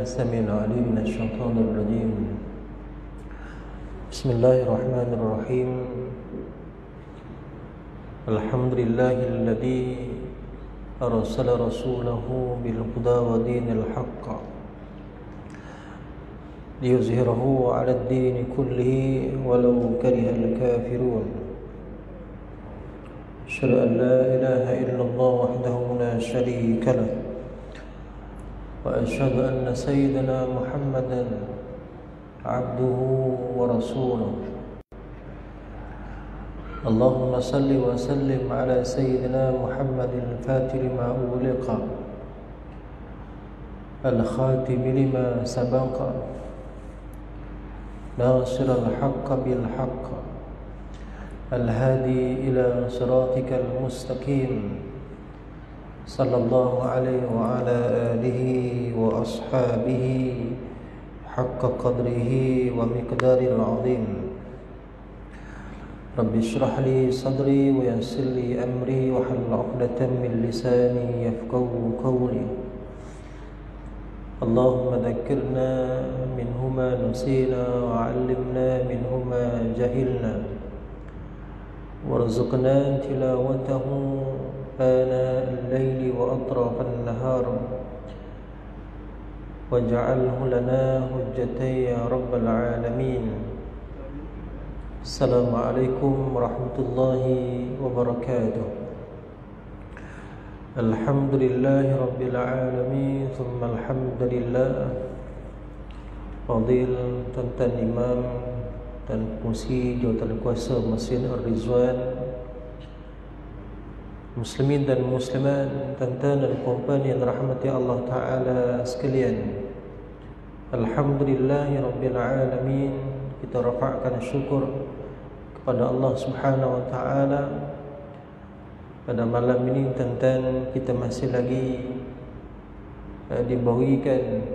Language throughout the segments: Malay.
السميع العليم من الشيطان الرجيم. بسم الله الرحمن الرحيم. الحمد لله الذي أرسل رسوله بالهدى ودين الحق ليظهره على الدين كله ولو كره الكافرون. أشهد أن لا إله إلا الله وحده لا شريك له، وأشهد أن سيدنا محمدا عبده ورسوله. اللهم صل وسلم على سيدنا محمد الفاتح لما أغلق الخاتم لما سبق ناصر الحق بالحق الهادي إلى صراطك المستقيم صلى الله عليه وعلى آله وأصحابه حق قدره ومقدار العظيم. رب اشرح لي صدري ويسر لي أمري واحلل عقدة من لساني يفقهوا قولي. اللهم ذكرنا منه ما نسينا وعلمنا منه ما جهلنا، وارزقنا تلاوته آناء الليل وأطراف النهار، واجعله لنا حجتين يا رب العالمين. السلام عليكم ورحمة الله وبركاته. الحمد لله رب العالمين ثم الحمد لله. Fadil Tuan-Tuan Imam dan Pengurusi Jawatan Kuasa Masjid Ar-Rizwan, Muslimin dan Muslimat, tuan-tuan dan puan-puan yang dirahmati Allah Ta'ala sekalian. Alhamdulillahi Rabbil Alamin. Kita rafa'kan syukur kepada Allah Subhanahu Wa Ta'ala. Pada malam ini tuan-tuan, kita masih lagi diberikan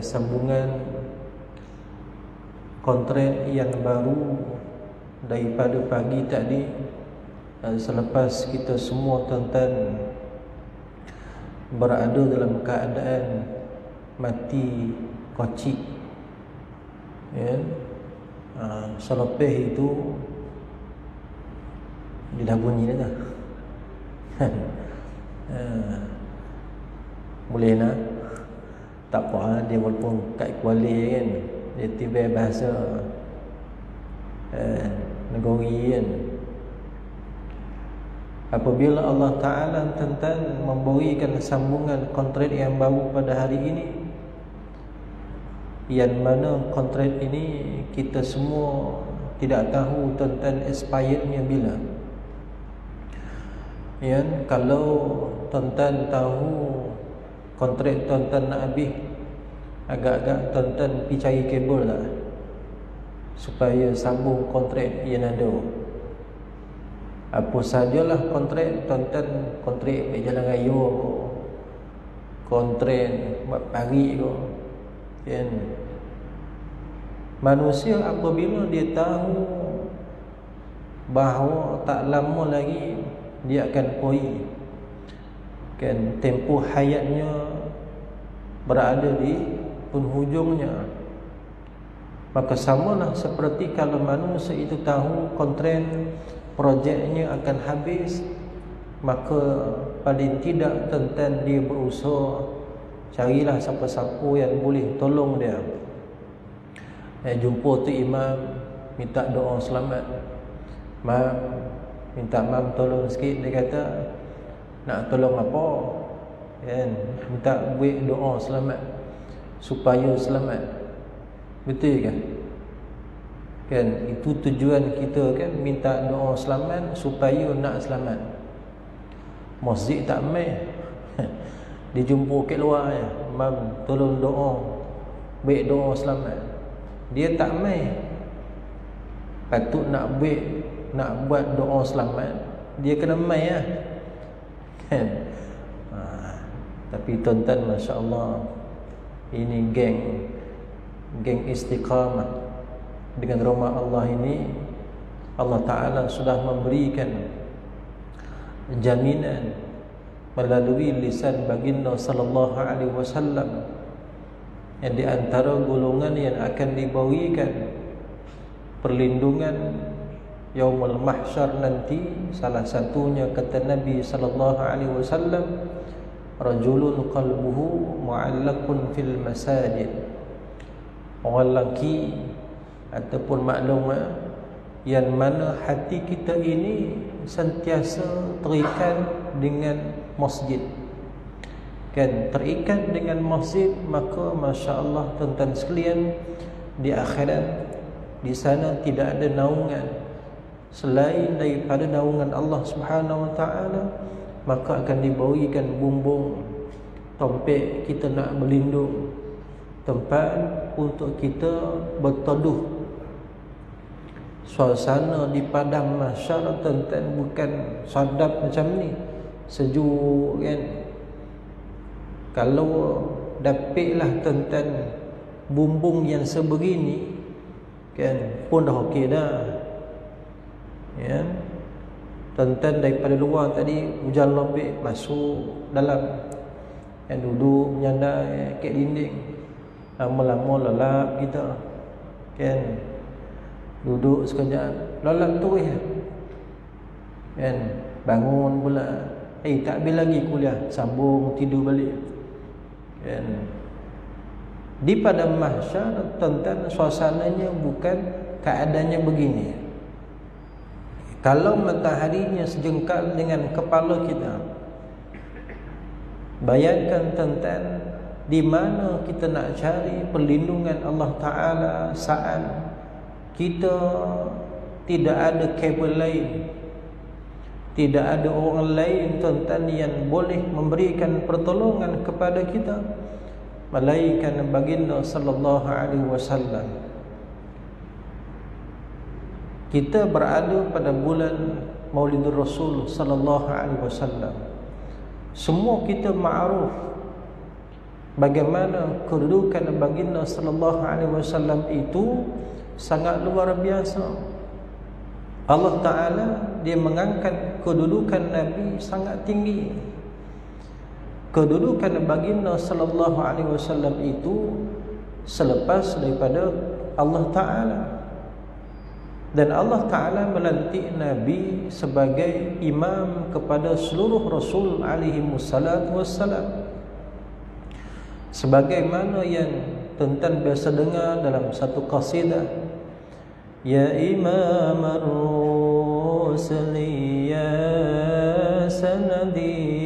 sambungan kontrak yang baru daripada pagi tadi, selepas kita semua tuan-tuan berada dalam keadaan mati kocik, ya. Selepas itu dia dah bunyi dah. Boleh nak? Tak apa, dia walaupun kat Kuala kan, dia tiba bahasa negeri kan. Apabila Allah Ta'ala tuan-tuan memberikan sambungan kontrak yang baru pada hari ini, yang mana kontrak ini kita semua tidak tahu tuan-tuan expirednya bila. Ya, kalau tuan-tuan tahu kontrak tuan-tuan nak habis, agak-agak tuan-tuan pergi cari kabel lah supaya sambung kontrak yang ada. Apa sajalah kontrak tuan-tuan, kontrak berjalan raya ko, kontrak buat pari ko, kan. Manusia apabila dia tahu bahawa tak lama lagi dia akan pergi, kan, tempoh hayatnya berada di penghujungnya, maka samalah seperti kalau manusia itu tahu kontrak projeknya akan habis, maka paling tidak tuan-tuan dia berusaha carilah siapa-siapa yang boleh tolong dia. Jumpa tu imam, minta doa selamat. Mam, minta mam tolong sikit. Dia kata nak tolong apa? Kan, minta buat doa selamat supaya selamat. Betul kan? Kan, itu tujuan kita kan, minta doa selamat supaya nak selamat. Masjid tak mai. Dijumpa kat luar ya, mam tolong doa, baik doa selamat. Dia tak mai. Patut nak buat doa selamat, dia kena mai lah, kan. Tapi tuan-tuan, masya-Allah, ini geng istiqamah. Dengan rahmat Allah ini, Allah Ta'ala sudah memberikan jaminan melalui lisan baginda sallallahu alaihi wasallam yang di antara golongan yang akan dibawikan perlindungan Yaumul Mahsyar nanti, salah satunya kata Nabi sallallahu alaihi wasallam, rajulun qalbuhu mu'allaqun fil masajid. Orang lelaki ataupun maklumat yang mana hati kita ini sentiasa terikat dengan masjid. Kan, terikat dengan masjid, maka masya-Allah tuan-tuan sekalian, di akhirat di sana tidak ada naungan selain daripada naungan Allah Subhanahu wa taala, maka akan dibawikan bumbung tompek kita nak berlindung, tempat untuk kita berteduh. Suasana di padang mahsyar tuan-tuan bukan sadap macam ni, sejuk kan. Kalau dapatlah tuan-tuan bumbung yang sebegini kan, pun dah okey dah. Ya. Tuan-tuan daripada luar tadi hujan lobek masuk dalam, yang duduk menyandai kat dinding, lama-lama lelap kita kan. Duduk sekejap lelap tu kan, bangun pula, tak habis lagi kuliah, sambung tidur balik kan. Di padang mahsyar tuan-tuan, suasananya bukan keadaannya begini. Kalau mataharinya sejengkal dengan kepala kita, bayangkan tuan-tuan, di mana kita nak cari perlindungan Allah Ta'ala saat kita tidak ada kabel lain, tidak ada orang lain tuan-tuan yang boleh memberikan pertolongan kepada kita melainkan baginda sallallahu alaihi wasallam. Kita berada pada bulan Maulidur Rasul sallallahu alaihi wasallam. Semua kita ma'ruf bagaimana kedudukan baginda sallallahu alaihi wasallam itu sangat luar biasa. Allah Ta'ala dia mengangkat kedudukan Nabi sangat tinggi. Kedudukan baginda sallallahu alaihi wasallam itu selepas daripada Allah Ta'ala. Dan Allah Ta'ala melantik Nabi sebagai imam kepada seluruh Rasul alaihi wassalatu wassalam. Sebagaimana yang tuan-tuan biasa dengar dalam satu qasidah, ya imam ar-rusli ya sanadi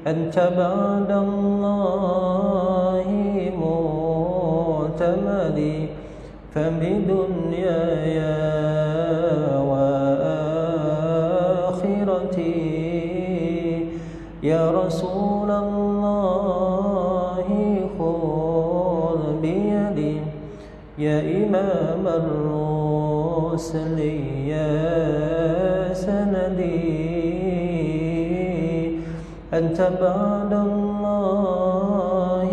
anta ba'dallahi mu'tamadi فبدنياي وآخرتي يا رسول الله خذ بيدي يا إمام الرسل يا سندي أنت بعد الله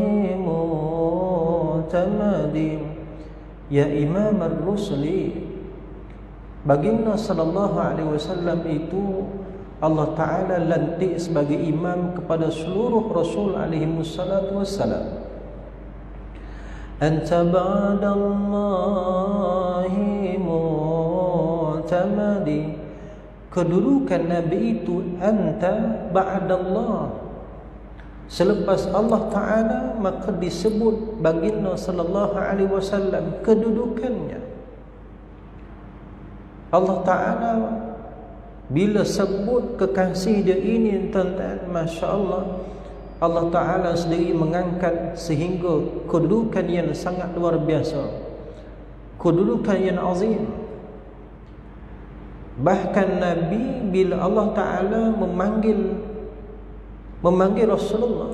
معتمدي. Ya Imam ar-Rusli, baginda sallallahu alaihi wasallam itu Allah Ta'ala lantik sebagai imam kepada seluruh Rasul alaihi wassalatu wassalam. Anta ba'dallahi mu'tamadi. Kedudukan Nabi itu anta ba'dallah, selepas Allah Ta'ala, maka disebut baginda sallallahu alaihi wasallam kedudukannya. Allah Ta'ala bila sebut kekasih dia ini tuan-tuan, masya-Allah, Allah Ta'ala sendiri mengangkat sehingga kedudukan yang sangat luar biasa, kedudukan yang azim. Bahkan Nabi bila Allah Ta'ala memanggil Rasulullah,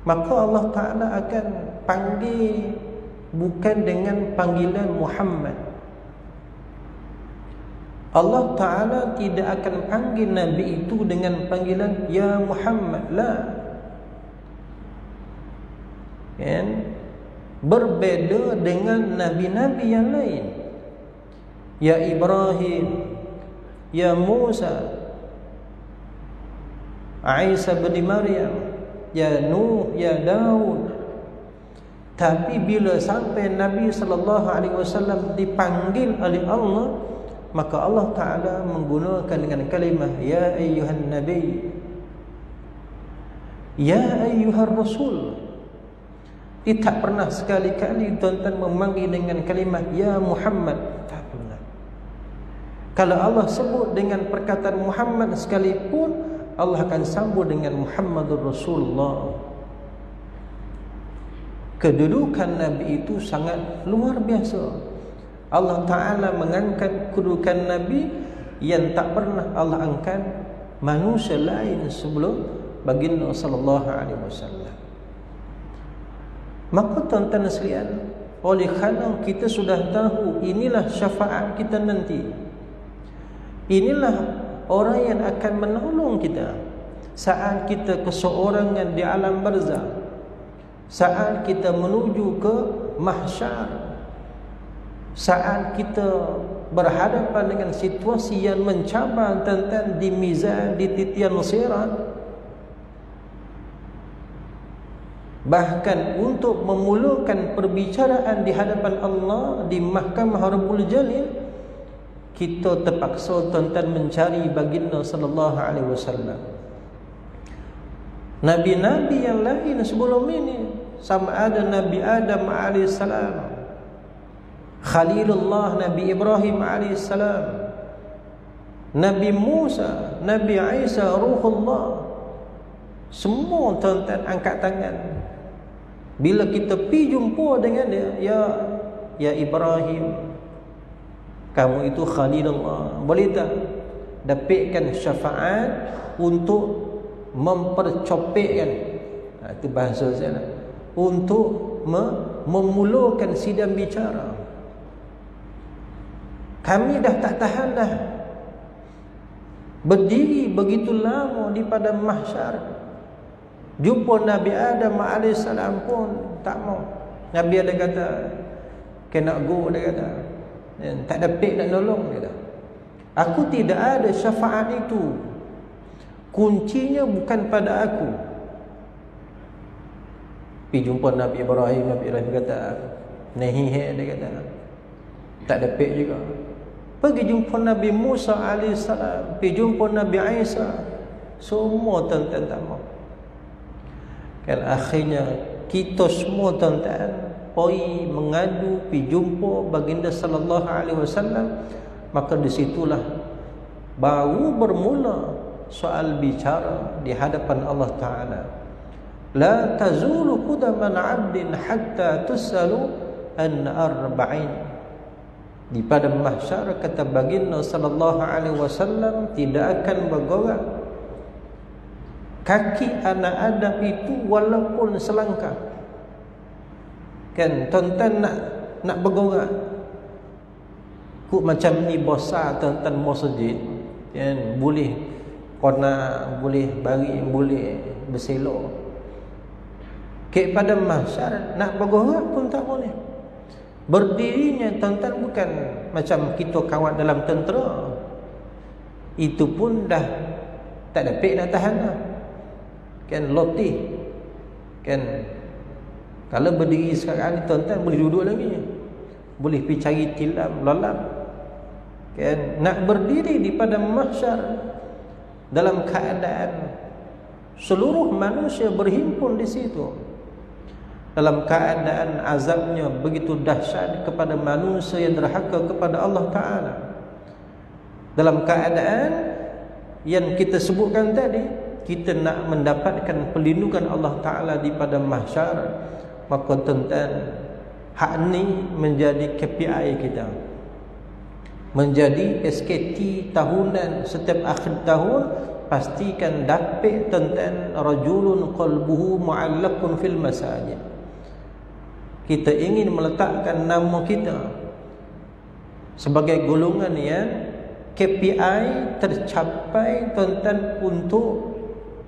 maka Allah Ta'ala akan panggil bukan dengan panggilan Muhammad. Allah Ta'ala tidak akan panggil Nabi itu dengan panggilan Ya Muhammad, la. Berbeza dengan Nabi-Nabi yang lain, Ya Ibrahim, Ya Musa, Isa bin Maryam, ya Nuh, ya Daud. Tapi bila sampai Nabi sallallahu alaihi wasallam dipanggil oleh Allah, maka Allah Taala menggunakan dengan kalimah ya ayyuhan nabi, ya ayyuhar rasul. Dia tak pernah sekali-kali tuan-tuan memanggil dengan kalimah ya Muhammad. Tak pernah. Kalau Allah sebut dengan perkataan Muhammad sekalipun, Allah akan sambung dengan Muhammadur Rasulullah. Kedudukan Nabi itu sangat luar biasa. Allah Ta'ala mengangkat kedudukan Nabi yang tak pernah Allah angkat manusia lain sebelum baginda sallallahu alaihi wasallam. Maka tuan-tuan sekalian, oleh kerana kita sudah tahu inilah syafaat kita nanti, inilah orang yang akan menolong kita saat kita keseorangan di alam barzakh, saat kita menuju ke mahsyar, saat kita berhadapan dengan situasi yang mencabar tentang di mizan, di titian sirat. Bahkan untuk memulakan perbicaraan di hadapan Allah di Mahkamah Rabbul Jalil, kita terpaksa tuan-tuan mencari baginda sallallahu alaihi wasallam. Nabi-nabi yang lain sebelum ini, sama ada Nabi Adam alaihissalam, Khalilullah Nabi Ibrahim alaihissalam, Nabi Musa, Nabi Isa Ruhullah, semua tuan-tuan angkat tangan. Bila kita pergi jumpa dengan dia, ya Ibrahim, kamu itu Khalilullah, boleh tak dapatkan syafaat untuk mempercopekkan, itu bahasa saya lah, untuk memulakan sidang bicara. Kami dah tak tahan dah berdiri begitu lama di padang mahsyar. Jumpa Nabi Adam AS pun tak mau. Nabi ada kata kena go, dia kata tak ada pek nak nolong, dia kata aku tidak ada syafaat itu, kuncinya bukan pada aku. Pergi jumpa Nabi Ibrahim, Nabi Ibrahim kata nahi, dia kata tak ada pek juga. Pergi jumpa Nabi Musa AS, pergi jumpa Nabi Isa, semua tuan-tuan tak mau. Kan akhirnya kita semua tuan-tuan pergi mengadu, pergi jumpa baginda sallallahu alaihi wasallam. Maka disitulah baru bermula soal bicara di hadapan Allah Ta'ala. La tazulu qudaman 'abdin hatta tusalu an arba'in. Di pada mahsyar, kata baginda sallallahu alaihi wasallam, tidak akan bergerak kaki anak Adam itu walaupun selangkah. Kan tuan-tuan nak bergerak kuk macam ni besar tuan-tuan masjid, kan boleh kona, boleh baring, boleh berselok. Ke pada mahsyar nak bergerak pun tak boleh. Berdirinya tuan-tuan bukan macam kita kawat dalam tentera, itu pun dah tak ada pek nak tahan dah. Kan lotih, kan kalau berdiri sekarang ni tuan-tuan boleh duduk lagi, boleh pergi cari tilam, lalap. Kan nak berdiri di pada mahsyar dalam keadaan seluruh manusia berhimpun di situ, dalam keadaan azabnya begitu dahsyat kepada manusia yang derhaka kepada Allah Ta'ala, dalam keadaan yang kita sebutkan tadi, kita nak mendapatkan perlindungan Allah Ta'ala di pada mahsyar. Maka tuan-tuan, hak ni menjadi KPI kita, menjadi SKT tahunan. Setiap akhir tahun pastikan dapat tuan-tuan rajulun qalbuhu mu'allaqun fil masajid. Kita ingin meletakkan nama kita sebagai golongan yang KPI tercapai tuan-tuan, untuk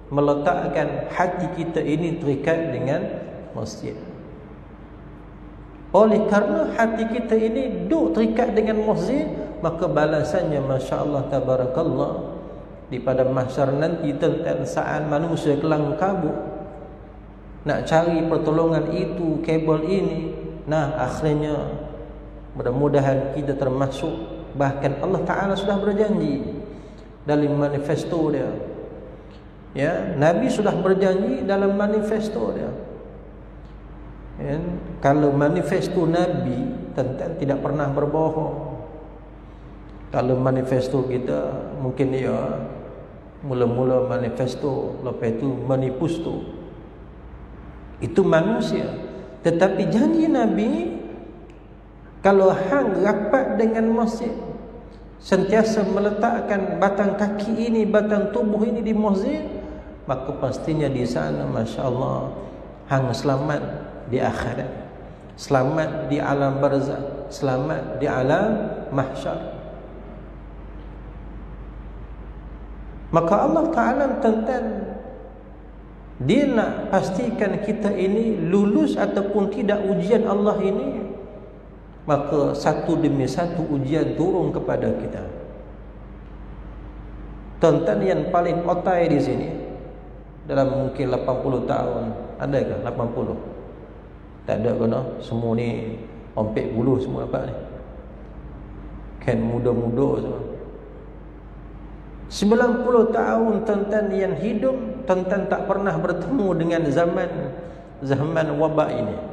meletakkan hati kita ini terikat dengan masjid. Oleh kerana hati kita ini duduk terikat dengan masjid, maka balasannya masya-Allah tabarakallah di pada mahsyar nanti tuan-tuan, saat manusia kelang kabut, nak cari pertolongan itu, kabel ini. Nah, akhirnya mudah-mudahan kita termasuk. Bahkan Allah Ta'ala sudah berjanji dalam manifesto dia, ya, Nabi sudah berjanji dalam manifesto dia, ya. Kalau manifesto Nabi tentu tidak pernah berbohong. Kalau manifesto kita mungkin ya mula-mula manifesto, lepas itu manipusto, itu manusia. Tetapi janji Nabi, kalau hang rapat dengan masjid, sentiasa meletakkan batang kaki ini, batang tubuh ini di masjid, maka pastinya di sana, Masya Allah, hang selamat di akhirat, selamat di alam barzakh, selamat di alam mahsyar. Maka Allah Ta'ala tentang dia nak pastikan kita ini lulus ataupun tidak ujian Allah ini. Maka satu demi satu ujian turun kepada kita. Tuan-tuan yang paling otai di sini dalam mungkin 80 tahun, ada ke 80? Tak ada ke no? Semua ni ompek bulu semua apa ni? Kan muda-muda semua. 90 tahun tuan-tuan yang hidup, tuan-tuan tak pernah bertemu dengan zaman wabak ini.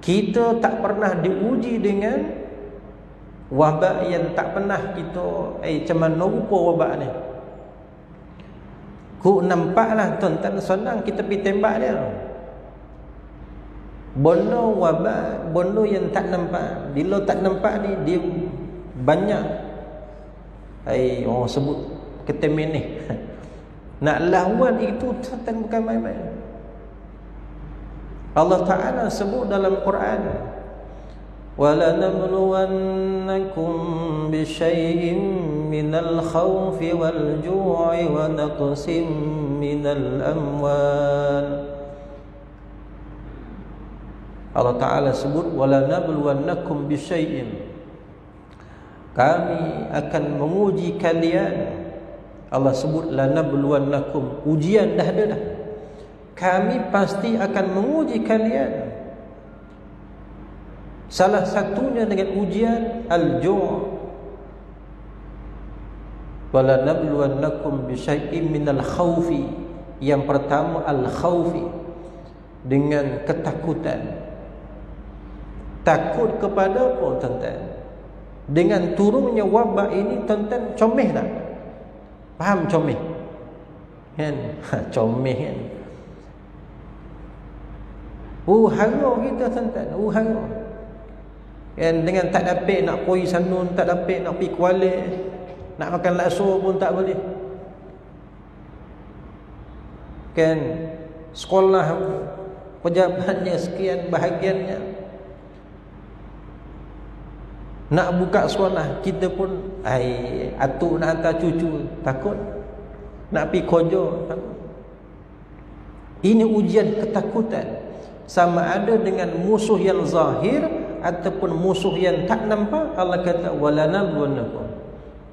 Kita tak pernah diuji dengan wabak yang tak pernah kita macam mana rupa wabak ni. Ku nampaklah tuan-tuan senang kita pergi tembak dia. Benda wabak, benda yang tak nampak. Bila tak nampak ni dia banyak orang sebut ketemenih. Nak lawan itu tuan-tuan bukan main-main. Allah Ta'ala sebut dalam Quran, وَلَنَبْلُوَنَّكُمْ بِشَيْءٍ مِّنَ الْخَوْفِ وَالْجُوعِ وَنَقْصٍ مِّنَ الْأَمْوَالِ. Allah Ta'ala sebut وَلَنَبْلُوَنَّكُمْ بِشَيْءٍ, kami akan menguji kalian. Allah sebut lanabluwannakum, ujian dah ada dah. Kami pasti akan menguji kalian. Salah satunya dengan ujian al-ju'. Wala nabluwannakum bisyai'in minal khawfi. Yang pertama al-khawfi, dengan ketakutan. Takut kepada apa tuan-tuan? Dengan turunnya wabak ini tuan-tuan comeh tak? Faham comeh? Kan? Comeh kan? Hara kita tuan-tuan, hara. Kan, dengan tak dapat nak pergi sanun, tak dapat nak pergi Kuala, nak makan lakso pun tak boleh. Kan, sekolah pejabatnya sekian bahagiannya. Nak buka sekolah, kita pun atuk nak hantar cucu, takut. Nak pergi kerja, takut. Ini ujian ketakutan. Sama ada dengan musuh yang zahir ataupun musuh yang tak nampak. Allah kata walanabluwannakum,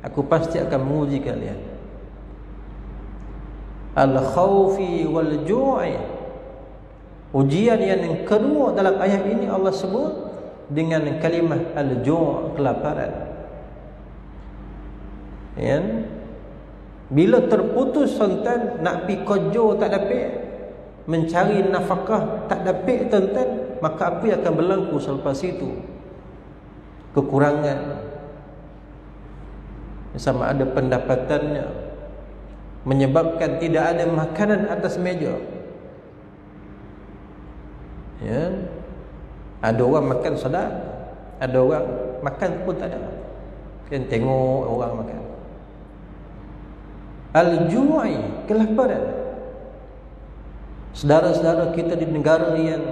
aku pasti akan menguji kalian. Al-khawfi wal-ju'i, ujian yang kedua dalam ayat ini Allah sebut dengan kalimah al-ju', kelaparan. Ya, bila terputus tuan-tuan, nak pergi kerja tak dapat, mencari nafkah tak dapat tuan-tuan, maka apa yang akan berlaku selepas itu? Kekurangan, sama ada pendapatannya, menyebabkan tidak ada makanan atas meja. Ya, ada orang makan sedap, ada orang makan pun tak ada. Kan tengok orang makan. Al-ju'i, kelaparan. Saudara-saudara kita di negara yang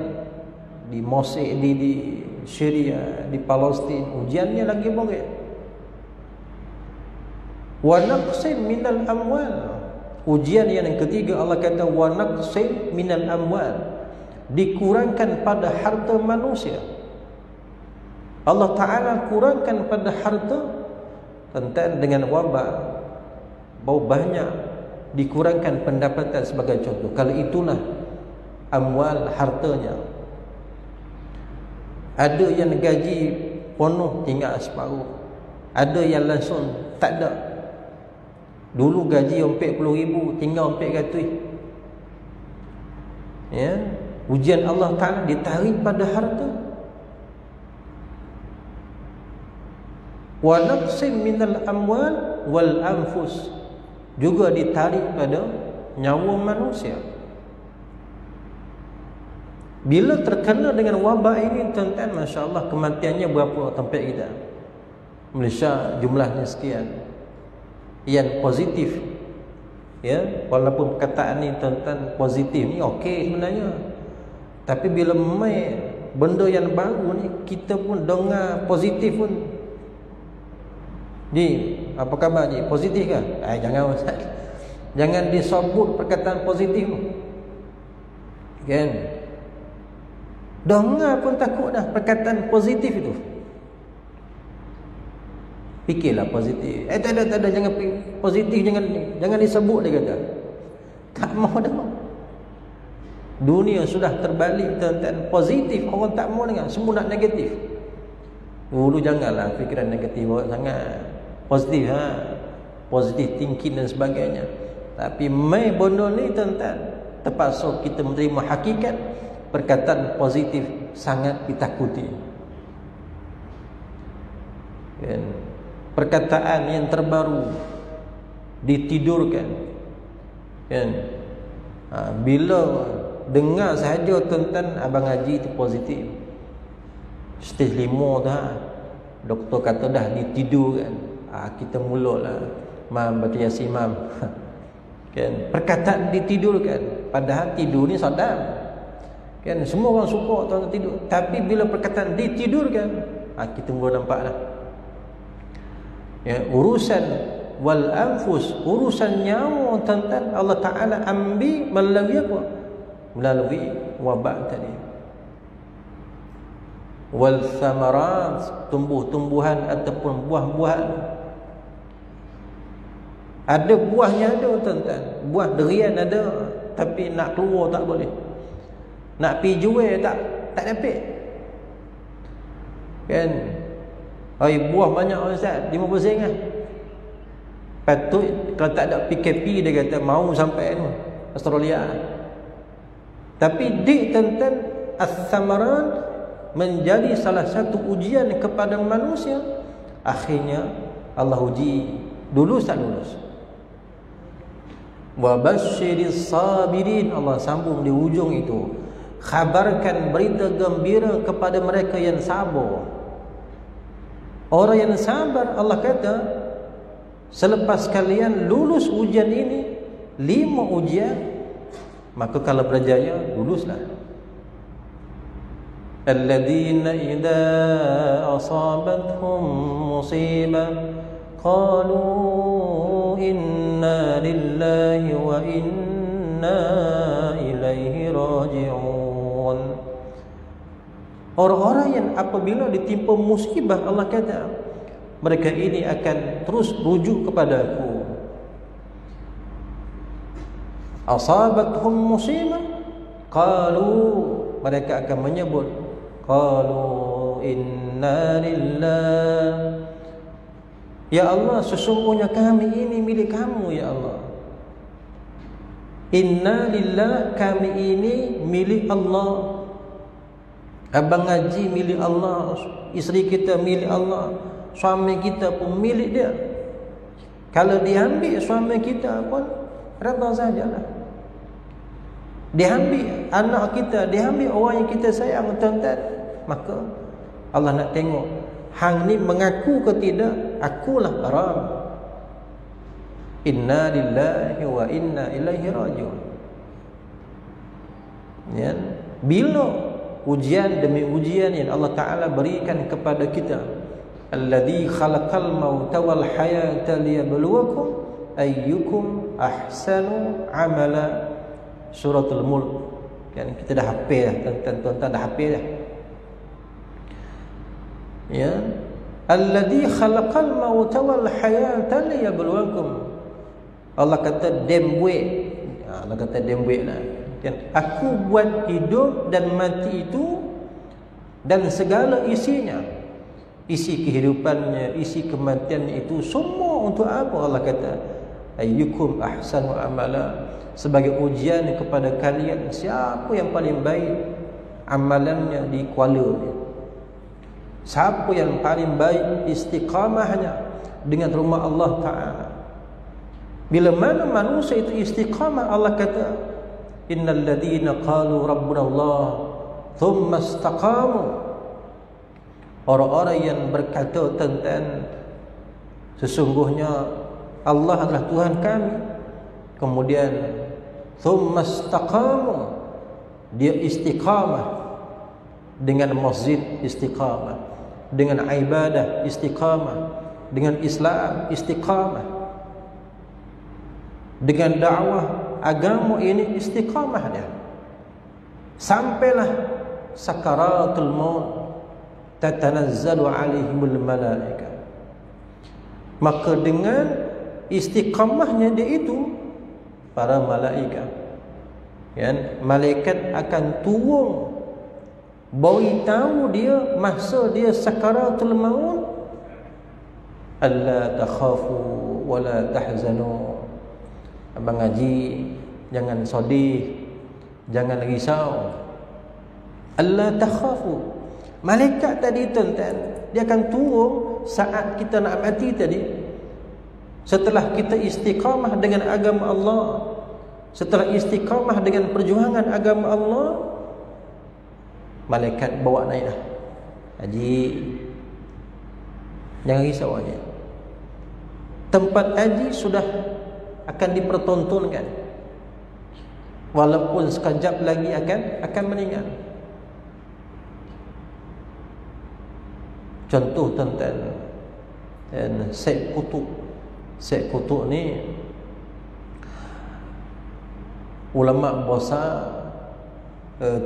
di Mesir, di Syria, di Palestin, ujiannya lagi berat. Wa naqsin minal amwal, ujian yang ketiga Allah kata wa naqsin minal amwal, dikurangkan pada harta manusia. Allah Ta'ala kurangkan pada harta tentang dengan wabak, bau banyak, dikurangkan pendapatan sebagai contoh. Kalau itulah amwal, hartanya. Ada yang gaji penuh tinggal separuh, ada yang langsung tak ada. Dulu gaji 40,000 tinggal 400. Ya, ujian Allah Ta'ala ditarik pada harta. Wa naqsim minal amwal wal anfus, juga ditarik pada nyawa manusia. Bila terkena dengan wabak ini, tuan-tuan, masya-Allah, kematiannya berapa tempat kita? Malaysia jumlahnya sekian. Yang positif, ya, walaupun perkataan ni, tuan-tuan, positif ni okey sebenarnya. Tapi bila mai benda yang baru ni, kita pun dengar positif pun. Ji, apa khabar Ji? Positif ke? Jangan Ustaz. Jangan disebut perkataan positif tu. Kan? Dengar pun takut dah perkataan positif itu. Fikirlah positif. Tak ada, jangan positif, jangan disebut, dia kata. Tak mau dengar. Dunia sudah terbalik, tuan-tuan. Positif orang tak mau dengar, semua nak negatif. Dulu janganlah fikiran negatif sangat. Positif, positif thinking dan sebagainya. Tapi mai benda ni, tuan-tuan, terpaksa kita menerima hakikat. Perkataan positif sangat ditakuti. Kan? Perkataan yang terbaru ditidurkan. Kan? Bila dengar sahaja, tuan-tuan, abang haji itu positif. Stage 5 dah, doktor kata dah ditidurkan. Kita mulalah mam baca Yasin mam. Kan? Perkataan ditidurkan, padahal tidur ni sadam. Kan, semua orang suka tuan tidur. Tapi bila perkataan ditidurkan, kita mula nampak dah. Ya, urusan wal anfus, urusan nyawa, tuan-tuan, Allah Ta'ala ambil melalui apa? Melalui wabak tadi. Wal thamarat, tumbuh-tumbuhan ataupun buah-buahan. Ada buahnya ada, tuan-tuan. Buah durian ada, tapi nak keluar tak boleh. Nak pergi jual tak dapat. Kan? Buah banyak Ustaz, 50 sen lah. Patut kalau tak ada PKP, dia kata mau sampai ni Australia. Tapi di tuan-tuan, as-samaran menjadi salah satu ujian kepada manusia. Akhirnya Allah uji, lulus tak lulus. Wa basyiris sabirin, Allah sambung di ujung itu. Khabarkan berita gembira kepada mereka yang sabar. Orang yang sabar, Allah kata, selepas kalian lulus ujian ini, 5 ujian, maka kalau berjaya, luluslah. Alladzina idza asabathum musibah qalu inna lillahi wa inna ilaihi raji'un. Orang-orang yang apabila ditimpa musibah, Allah kata, mereka ini akan terus rujuk kepada Aku. Asabathum musibah qalu, mereka akan menyebut, qalu inna lillah, ya Allah, sesungguhnya kami ini milik Kamu, ya Allah. Inna lillah, kami ini milik Allah. Abang Haji milik Allah, isteri kita milik Allah, suami kita pun milik dia. Kalau diambil suami kita pun redha sajalah. Diambil anak kita, diambil orang yang kita sayang, tuan-tuan, maka Allah nak tengok hang ni mengaku ke tidak, akulah haram. Inna lillahi wa inna ilaihi raji'un. Ya, bila ujian demi ujian yang Allah Ta'ala berikan kepada kita, alladzi khalaqal mauta wal hayata liyabluwakum ayyukum ahsanu amala, suratul mulk. Kan kita dah hafal dah, tuan-tuan dah hafal dah. Ya, alladzi khalaqal mauta wal hayata liyabluwakum. Allah kata dem buat. Allah kata dem buat lah. Aku buat hidup dan mati itu dan segala isinya, isi kehidupannya, isi kematiannya itu semua untuk apa? Allah kata ayyukum ahsanu amala, sebagai ujian kepada kalian siapa yang paling baik amalannya di kualanya, siapa yang paling baik istiqamahnya dengan rumah Allah Ta'ala. Bila mana manusia itu istiqamah, Allah kata innal ladhina qalu rabbuna Allah thumma istaqamu, orang-orang yang berkata tentang sesungguhnya Allah adalah Tuhan kami, kemudian thumma istaqamu, dia istiqamah dengan masjid, istiqamah dengan ibadah, istiqamah dengan Islam, istiqamah dengan dakwah agama ini, istiqamah dia. Sampailah sakaratul maut tatanazzalu alaihimul malaika, maka dengan istiqamahnya dia itu para malaikat, malaikat akan turun bagi tahu dia masa dia sakaratul maut, alla takhafu wala tahzanu. Abang ngaji, jangan sedih, jangan risau. Alla takhafu. Malaikat tadi tuan-tuan, dia akan turun saat kita nak mati tadi. Setelah kita istiqamah dengan agama Allah, setelah istiqamah dengan perjuangan agama Allah, malaikat bawa naik dah. Haji, jangan risau aja. Tempat haji sudah akan dipertontonkan, walaupun sekejap lagi akan meninggal. Contoh tentang Syekh Qutb ni ulama besar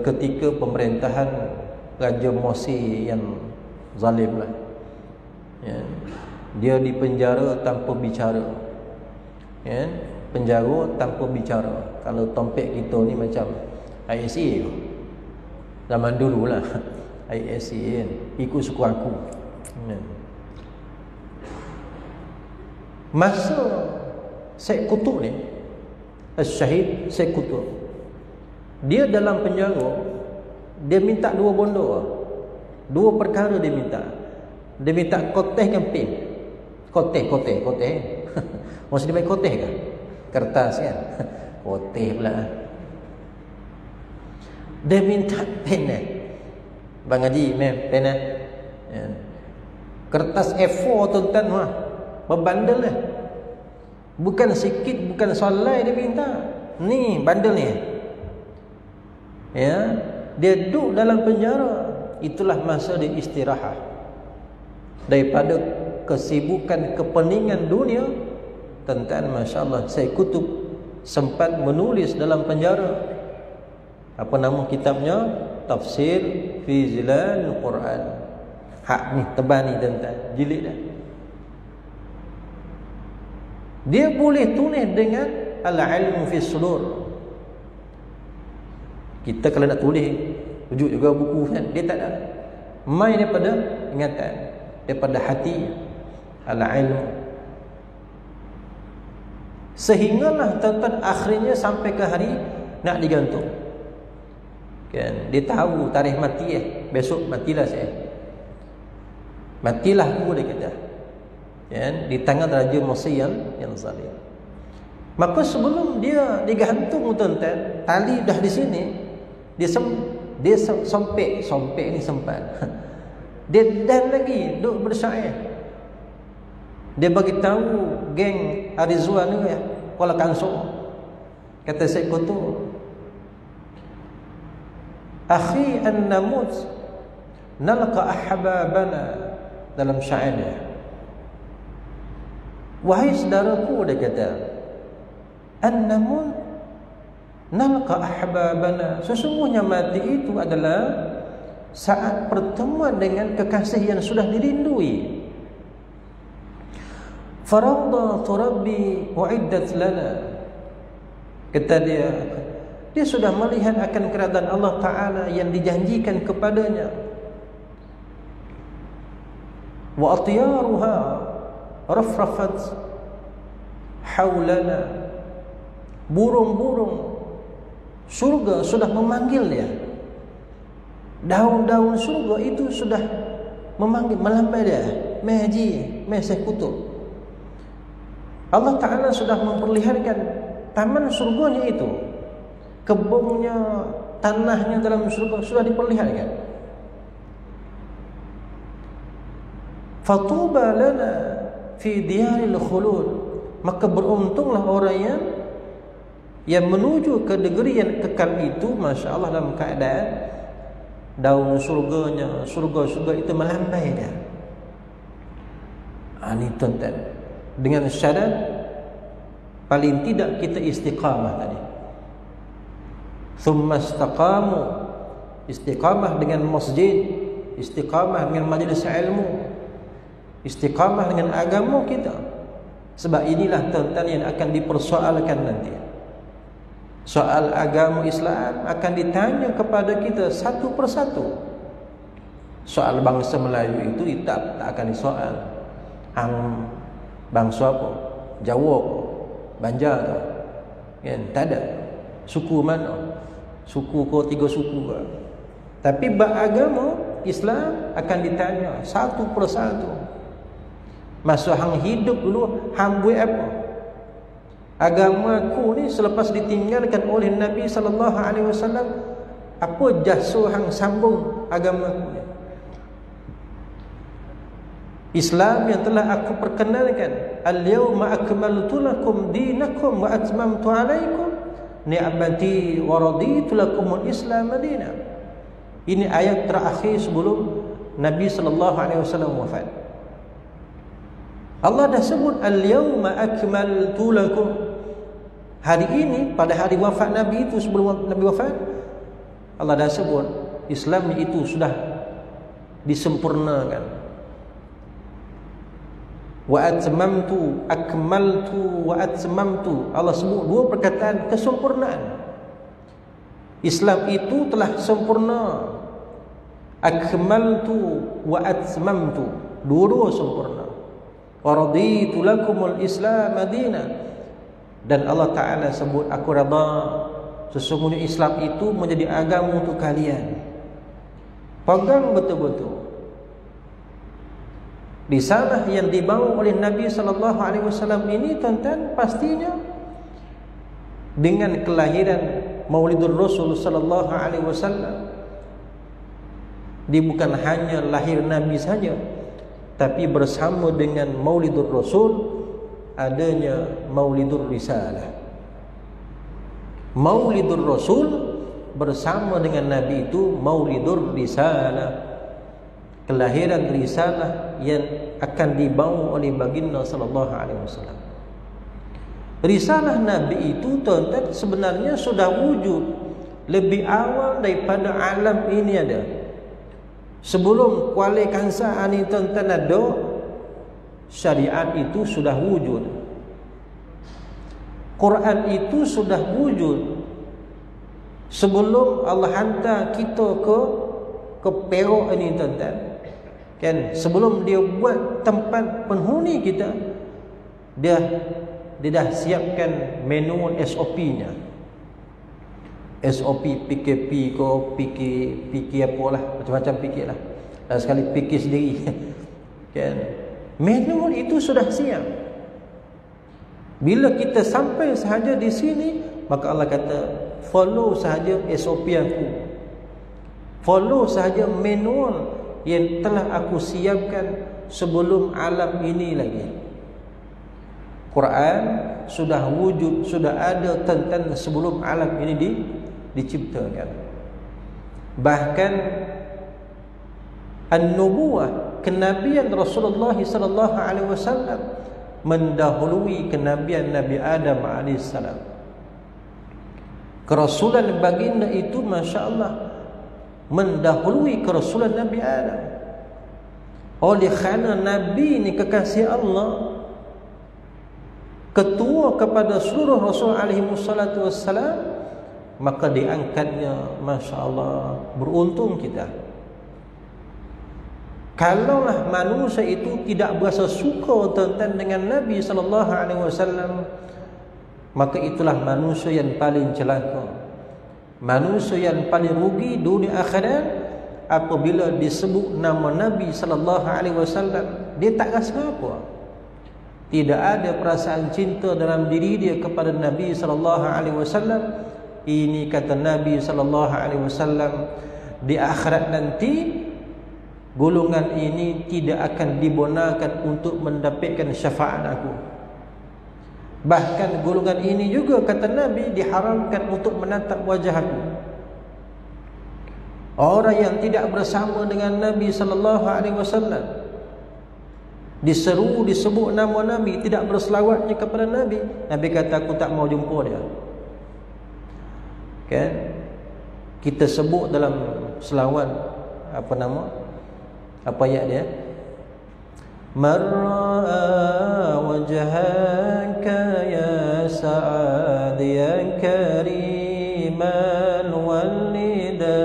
ketika pemerintahan Raja Morsi yang zalim lah. Dia dipenjara tanpa bicara. Penjara tanpa bicara. Kalau tompek kita ni macam ISA zaman dulu lah. ISA ikut suku aku. Masa Syekh Qutb ni, Syahid Syekh Qutb, dia dalam penjara, dia minta dua benda, dua perkara dia minta. Dia minta koteh kemping. Koteh maksud dia baik koteh ke? Kertas kan? Koteh pula. Dia minta pena. Bang Haji, pena. Kertas A4 tuan-tuan, berbandel lah. Bukan sikit, bukan solai dia minta. Ni bandel ni. Dia duduk dalam penjara. Itulah masa dia istirahat daripada kesibukan kepeningan dunia. Tentang masya-Allah, Syekh Qutb sempat menulis dalam penjara. Apa nama kitabnya? Tafsir fi Zilal Quran. Hak ni tebal ni tentang jilid dah. Dia boleh tulis dengan al-ilmu fi sudur. Kita kalau nak tulis rujuk juga buku kan, dia tak ada. Mai daripada ingatan, daripada hati, al-ilmu. Sehinggalah tuan-tuan akhirnya sampai ke hari nak digantung. Kan, dia tahu tarikh mati besok matilah saya. Matilah aku, dia kata. Kan, di tangan Raja Morsi yang zalim. Maka sebelum dia digantung tuan-tuan, tali dah di sini, dia sompek ni sempat. Dia dan lagi duk bersyair. Dia bagi tahu geng Arizwan ni Kuala Kansor. Kata Syekh Qutb, akhi an namut nalqa ahbabana, dalam syair dia. Wahai saudaraku, dia kata, an namut nalqa ahbabana, sesungguhnya mati itu adalah saat pertemuan dengan kekasih yang sudah dirindui. Faradha turabbi wa'iddat lana, kata dia, Dia sudah melihat akan keradaan Allah Ta'ala yang dijanjikan kepadanya. Wa atyaruha rafrafat haulana. Burung-burung surga sudah memanggil dia. Daun-daun surga itu sudah memanggil, melambai dia. Meji, mesekutu. Allah Ta'ala sudah memperlihatkan taman surganya itu, kebunnya, tanahnya dalam surga sudah diperlihatkan. Fatuba lana fi diyaril khulud. Maka beruntunglah orang yang menuju ke negeri yang kekal itu, Masya Allah, dalam keadaan daun surganya, surga-surga itu melambai dia. Ini tuan-tuan, dengan syarat paling tidak kita istiqamah tadi. Thumma istaqamu, istiqamah dengan masjid, istiqamah dengan majlis ilmu, istiqamah dengan agama kita. Sebab inilah tuan-tuan yang akan dipersoalkan nanti. Soal agama Islam akan ditanya kepada kita satu persatu. Soal bangsa Melayu itu tak akan disoal. Hang bangsa apa? Jawa apa? Banjar apa? Kan? Tak ada. Suku mana? Suku ko 3 suku ke? Tapi bab agama Islam akan ditanya satu persatu. Masa hang hidup dulu, hang buat apa? Agamaku ni selepas ditinggalkan oleh Nabi sallallahu alaihi wasallam, apa jasa hang sambung agamaku ni? Islam yang telah aku perkenalkan, al-yawma akmaltu lakum dinakum wa atmamtu alaikum ni'mati wa raditu lakumul Islam madina. Ini ayat terakhir sebelum Nabi sallallahu alaihi wasallam wafat. Allah dah sebut al-yawma akmaltu lakum. Hari ini, pada hari wafat Nabi itu, sebelum Nabi wafat, Allah dah sebut Islam itu sudah disempurnakan. Wa atmamtu, akmaltu wa atmamtu. Allah sebut dua perkataan kesempurnaan. Islam itu telah sempurna. Akmaltu wa atmamtu, dua-dua sempurna. Wa raditu lakumul Islam madina. Dan Allah Ta'ala sebut, aku redha sesungguhnya Islam itu menjadi agama untuk kalian. Pegang betul-betul. Risalah yang dibawa oleh Nabi sallallahu alaihi wasallam ini, tuan-tuan, pastinya dengan kelahiran Maulidur Rasul sallallahu alaihi wasallam, dia bukan hanya lahir Nabi saja, tapi bersama dengan Maulidur Rasul adanya Maulidur Risalah. Maulidur Rasul bersama dengan Nabi itu Maulidur Risalah, kelahiran risalah yang akan dibawa oleh baginda sallallahu alaihi wasallam. Risalah Nabi itu, tuan-tuan, sebenarnya sudah wujud lebih awal daripada alam ini ada. Sebelum kuali kansa ni, tuan-tuan, ada, syariat itu sudah wujud. Quran itu sudah wujud sebelum Allah hantar kita ke Perak ini, tuan-tuan. Kan, sebelum dia buat tempat penghuni kita, dia dah siapkan manual SOP-nya. SOP PKP ko PK apalah, macam-macam PK lah. Dan sekali PK sendiri. Kan, manual itu sudah siap. Bila kita sampai sahaja di sini, maka Allah kata, follow sahaja SOP aku. Follow sahaja manual yang telah aku siapkan sebelum alam ini lagi. Quran sudah wujud, sudah ada tentang sebelum alam ini diciptakan. Bahkan an-nubuwah, kenabian Rasulullah sallallahu alaihi wasallam mendahului kenabian Nabi Adam alaihissalam. Kerasulan baginda itu, masya-Allah, mendahului kerasulan Nabi Adam. Oleh kerana Nabi ni kekasih Allah, ketua kepada seluruh Rasul alaihi wassalatu wassalam, maka diangkatnya, Masya Allah, beruntung kita. Kalaulah manusia itu tidak berasa suka tentang dengan Nabi SAW, maka itulah manusia yang paling celaka, manusia yang paling rugi dunia akhirat. Apabila disebut nama Nabi SAW, dia tak rasa apa, tidak ada perasaan cinta dalam diri dia kepada Nabi SAW. Ini kata Nabi SAW, di akhirat nanti golongan ini tidak akan dibenarkan untuk mendapatkan syafaat aku. Bahkan golongan ini juga, kata Nabi, diharamkan untuk menatap wajah aku. Orang yang tidak bersama dengan Nabi SAW, diseru, disebut nama Nabi, tidak berselawatnya kepada Nabi, Nabi kata aku tak mau jumpa dia. Kan? Kita sebut dalam selawat, apa nama? Apa ayat dia? Marra wajhaka ya sa'ad ya kariman walidaini.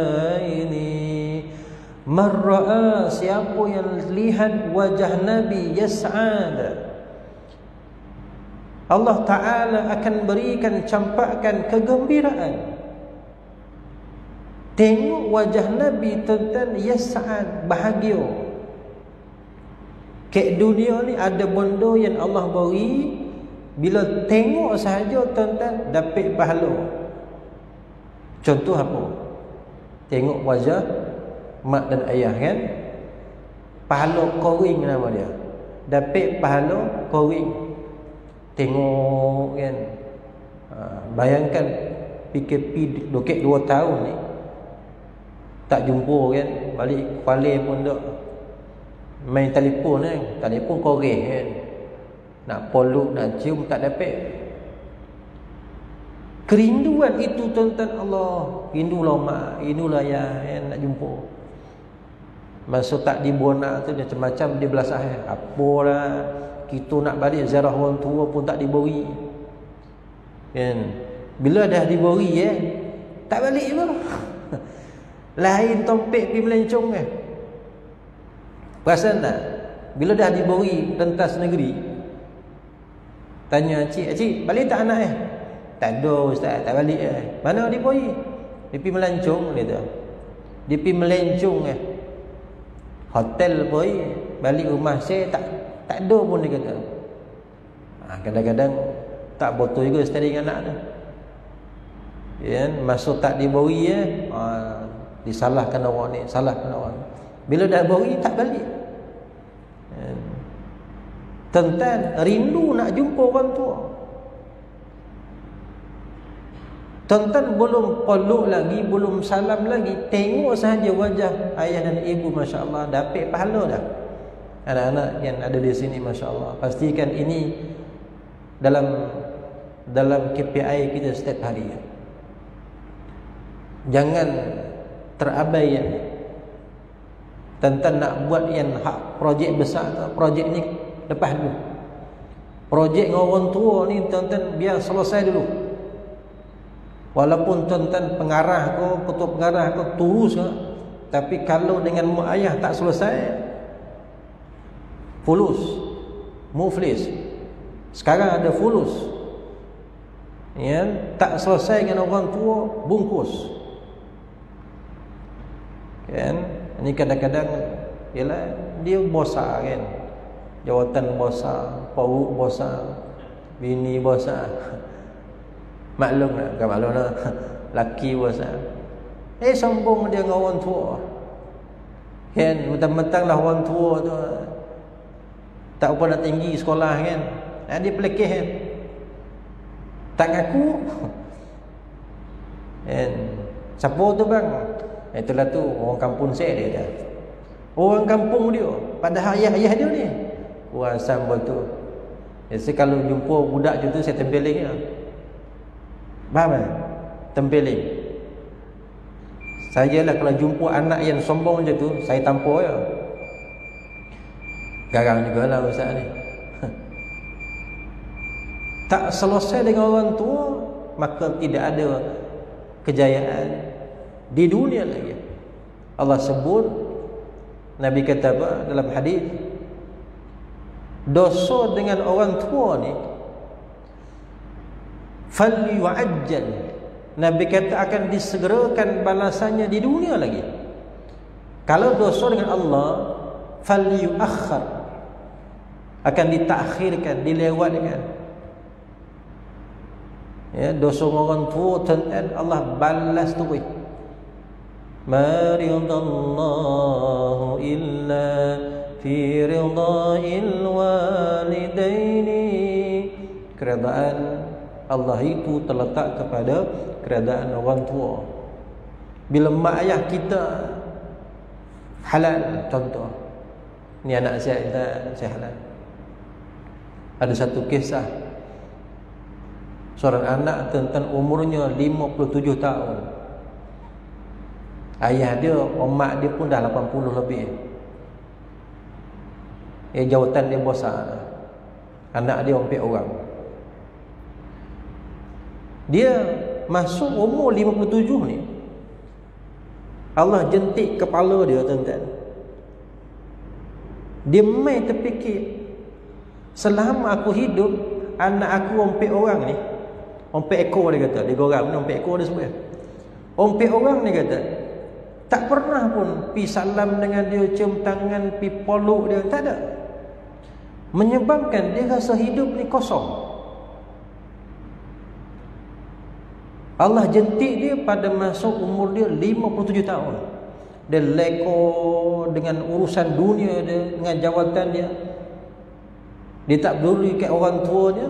Marra, siapa yang lihat wajah Nabi yas'ad, Allah Ta'ala akan berikan campakan kegembiraan. Tengok wajah Nabi tentang yas'ad, bahagia. Ke dunia ni ada benda yang Allah beri, bila tengok sahaja tentang dapat pahala. Contoh apa? Tengok wajah mak dan ayah, kan? Pahala koring nama dia. Dapat pahala koring. Tengok, kan? Bayangkan PKP dokek 2 tahun ni tak jumpa, kan? Balik Kuala pun tak main telefon, kan? Telefon korek, kan? Nak poluk, nak cium tak dapat. Kerinduan itu tentang Allah. Rindulah mak, rindulah ayah, kan? Nak jumpa. Masa tak dibonak tu macam-macam dia belasah. Apalah, kita nak balik ziarah orang tua pun tak diberi, kan? Bila dah diberi, tak balik pun. Lain tompek pergi melencong, kan? Perasan tak? Bila dah diberi rentas negeri, tanya cik, balik tak anak? Tak ada ustaz, tak balik. Mana dia pergi? Dia pergi melencong, dia tu. Dia pergi melencong, hotel pergi, balik rumah saya tak ada pun, dia kata. Kadang-kadang tak betul juga steering anak tu. Ya, masa tak diberi, disalahkan orang ni, salahkan orang. Bila dah beri tak balik. Tentang rindu nak jumpa orang tua. Tentang belum peluk lagi, belum salam lagi, tengok sahaja wajah ayah dan ibu, Masya Allah, dapat pahala dah. Anak-anak yang ada di sini, Masya Allah, pastikan ini dalam KPI kita setiap hari. Jangan terabaikan tentang nak buat yang hak projek besar. Projek ni lepas dulu. Projek dengan orang tua ni tuan-tuan biar selesai dulu. Walaupun tuan-tuan pengarah ke, ketua pengarah ke, terus ke, tapi kalau dengan mak ayah tak selesai, fulus, muflis. Sekarang ada fulus, ya, tak selesai dengan orang tua, bungkus. Kan? Ini kadang-kadang ialah dia bosan, kan? Jawatan bosan, pauk bosan, bini bosan. Maklum tak? Bukan maklum tak? Laki bosan. Sombong dia dengan orang tua. Kan? Mentang-mentang lah orang tua tu tak apa nak tinggi sekolah, kan? Dia pelekeh, kan? Tak ngaku. Kan? Siapa tu bang? Itulah tu orang kampung saya dia. Orang kampung dia, padahal ayah-ayah dia ni orang sambal tu. Jadi kalau jumpa budak macam tu, saya tempeling dia. Faham tak? Tempeling. Saya lah kalau jumpa anak yang sombong macam tu, saya tampar dia. Garang jugalah ustaz ni. Tak selesai dengan orang tua, maka tidak ada kejayaan di dunia lagi. Allah sebut, Nabi kata apa dalam hadis, dosa dengan orang tua ni falyu'ajjal, Nabi kata akan disegerakan balasannya di dunia lagi. Kalau dosa dengan Allah, falyu'akhkhar, akan ditakhirkan, dilewatkan. Ya, dosa orang tua tuan-tuan, Allah balas terus. Ma ridallahu illa fi ridha'il walidaini. Keredaan Allah itu terletak kepada keredaan orang tua. Bila mak ayah kita halal, contoh, ni anak saya halal. Ada satu kisah, seorang anak tentang umurnya 57 tahun. Ayah dia, mak dia pun dah 80 lebih. Jawatan dia besar. Anak dia 4 orang. Dia masuk umur 57 ni, Allah jentik kepala dia, tuan-tuan. Dia mai terfikir, selama aku hidup, anak aku 4 orang ni, 4 ekor dia kata, dia gorang 4 ekor dia semua. 4 orang ni kata, tak pernah pun pi salam dengan dia, cium tangan, pi peluk dia, tak ada. Menyebabkan dia rasa hidup ni kosong. Allah jentik dia pada masuk umur dia 57 tahun. Dia leko dengan urusan dunia dia, dengan jawatan dia. Dia tak peduli kat orang tuanya,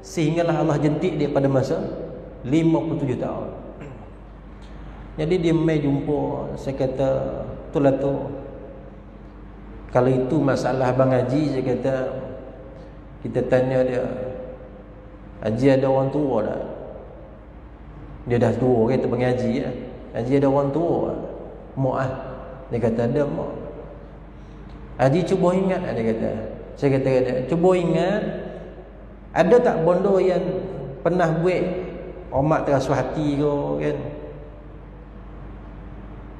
sehinggalah Allah jentik dia pada masa 57 tahun. Jadi dia mai jumpa, saya kata, itulah tu. Kalau itu masalah Abang Haji, saya kata, kita tanya dia, Haji ada orang tua tak? Dia dah tua, kata Abang Haji ya. Haji ada orang tua tak? Mak ah. Dia kata ada mak. Haji cuba ingat, dia kata. Saya kata, cuba ingat, ada tak bondo yang pernah buat omak terasa hati ke kan?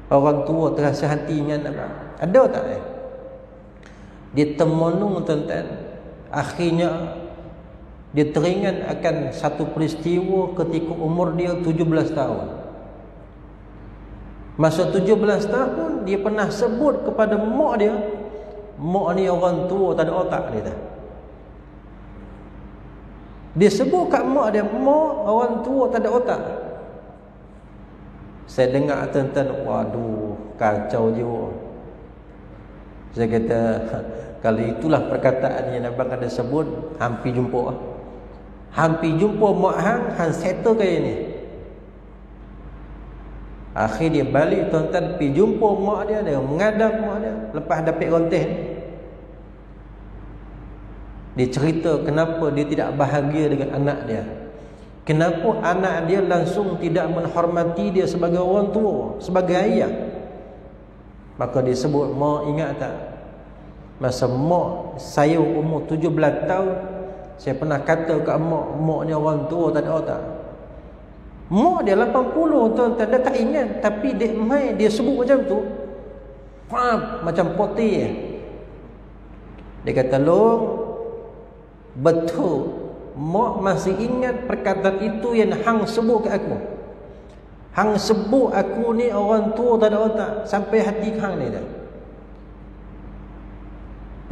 Orang tua terasa hati dengan apa? Ada tak Dia termenung, tuan-tuan. Akhirnya dia teringat akan satu peristiwa ketika umur dia 17 tahun. Masa 17 tahun, dia pernah sebut kepada mak dia, mak ni orang tua, tak ada otak dia dah. Dia sebut kat mak dia, mak orang tua, tak ada otak. Saya dengar, tuan-tuan, waduh, kacau jiwa. Saya kata, kalau itulah perkataan yang abang ada sebut, hampir jumpa. Hampir jumpa mak hang settle kaya ni. Akhir dia balik, tuan-tuan, pergi jumpa mak dia mengadap mak dia lepas dapat konteh. Dia cerita kenapa dia tidak bahagia dengan anak dia. Kenapa anak dia langsung tidak menghormati dia sebagai orang tua, sebagai ayah. Maka dia sebut, mak ingat tak, masa mak saya umur 17 tahun, saya pernah kata kat mak ni orang tua, tak ada otak. Mak dia 80, tuan-tuan, dia tak ingat, tapi dia mai dia sebut macam tu. Macam putih. Dia kata, "Long, betul, mak masih ingat perkataan itu yang hang sebut kat aku. Hang sebut aku ni orang tua, tak ada otak, sampai hati hang ni dah."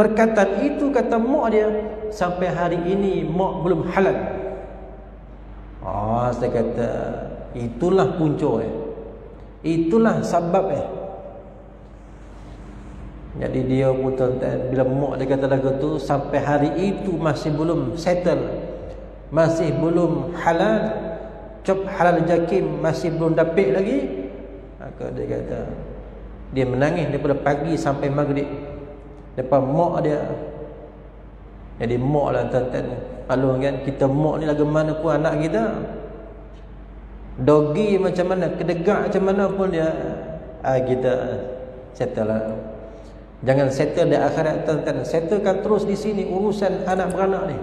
Perkataan itu, kata mak dia, sampai hari ini mak belum halal. Saya kata, itulah punca itulah sebab Jadi dia pun, tuan-tuan, bila mak dia kata lagu tu, sampai hari itu masih belum settle, masih belum halal, cop halal jakim masih belum dapat lagi. Maka dia kata, dia menangis daripada pagi sampai maghrib depan mak dia. Jadi mak lah, tuan-tuan, kalau kan kita mak ni lagu mana pun anak kita, dogi macam mana, kedegak macam mana pun dia, kita settle lah. Jangan settle di akhirat, tuan-tuan, settlekan terus di sini urusan anak beranak ni.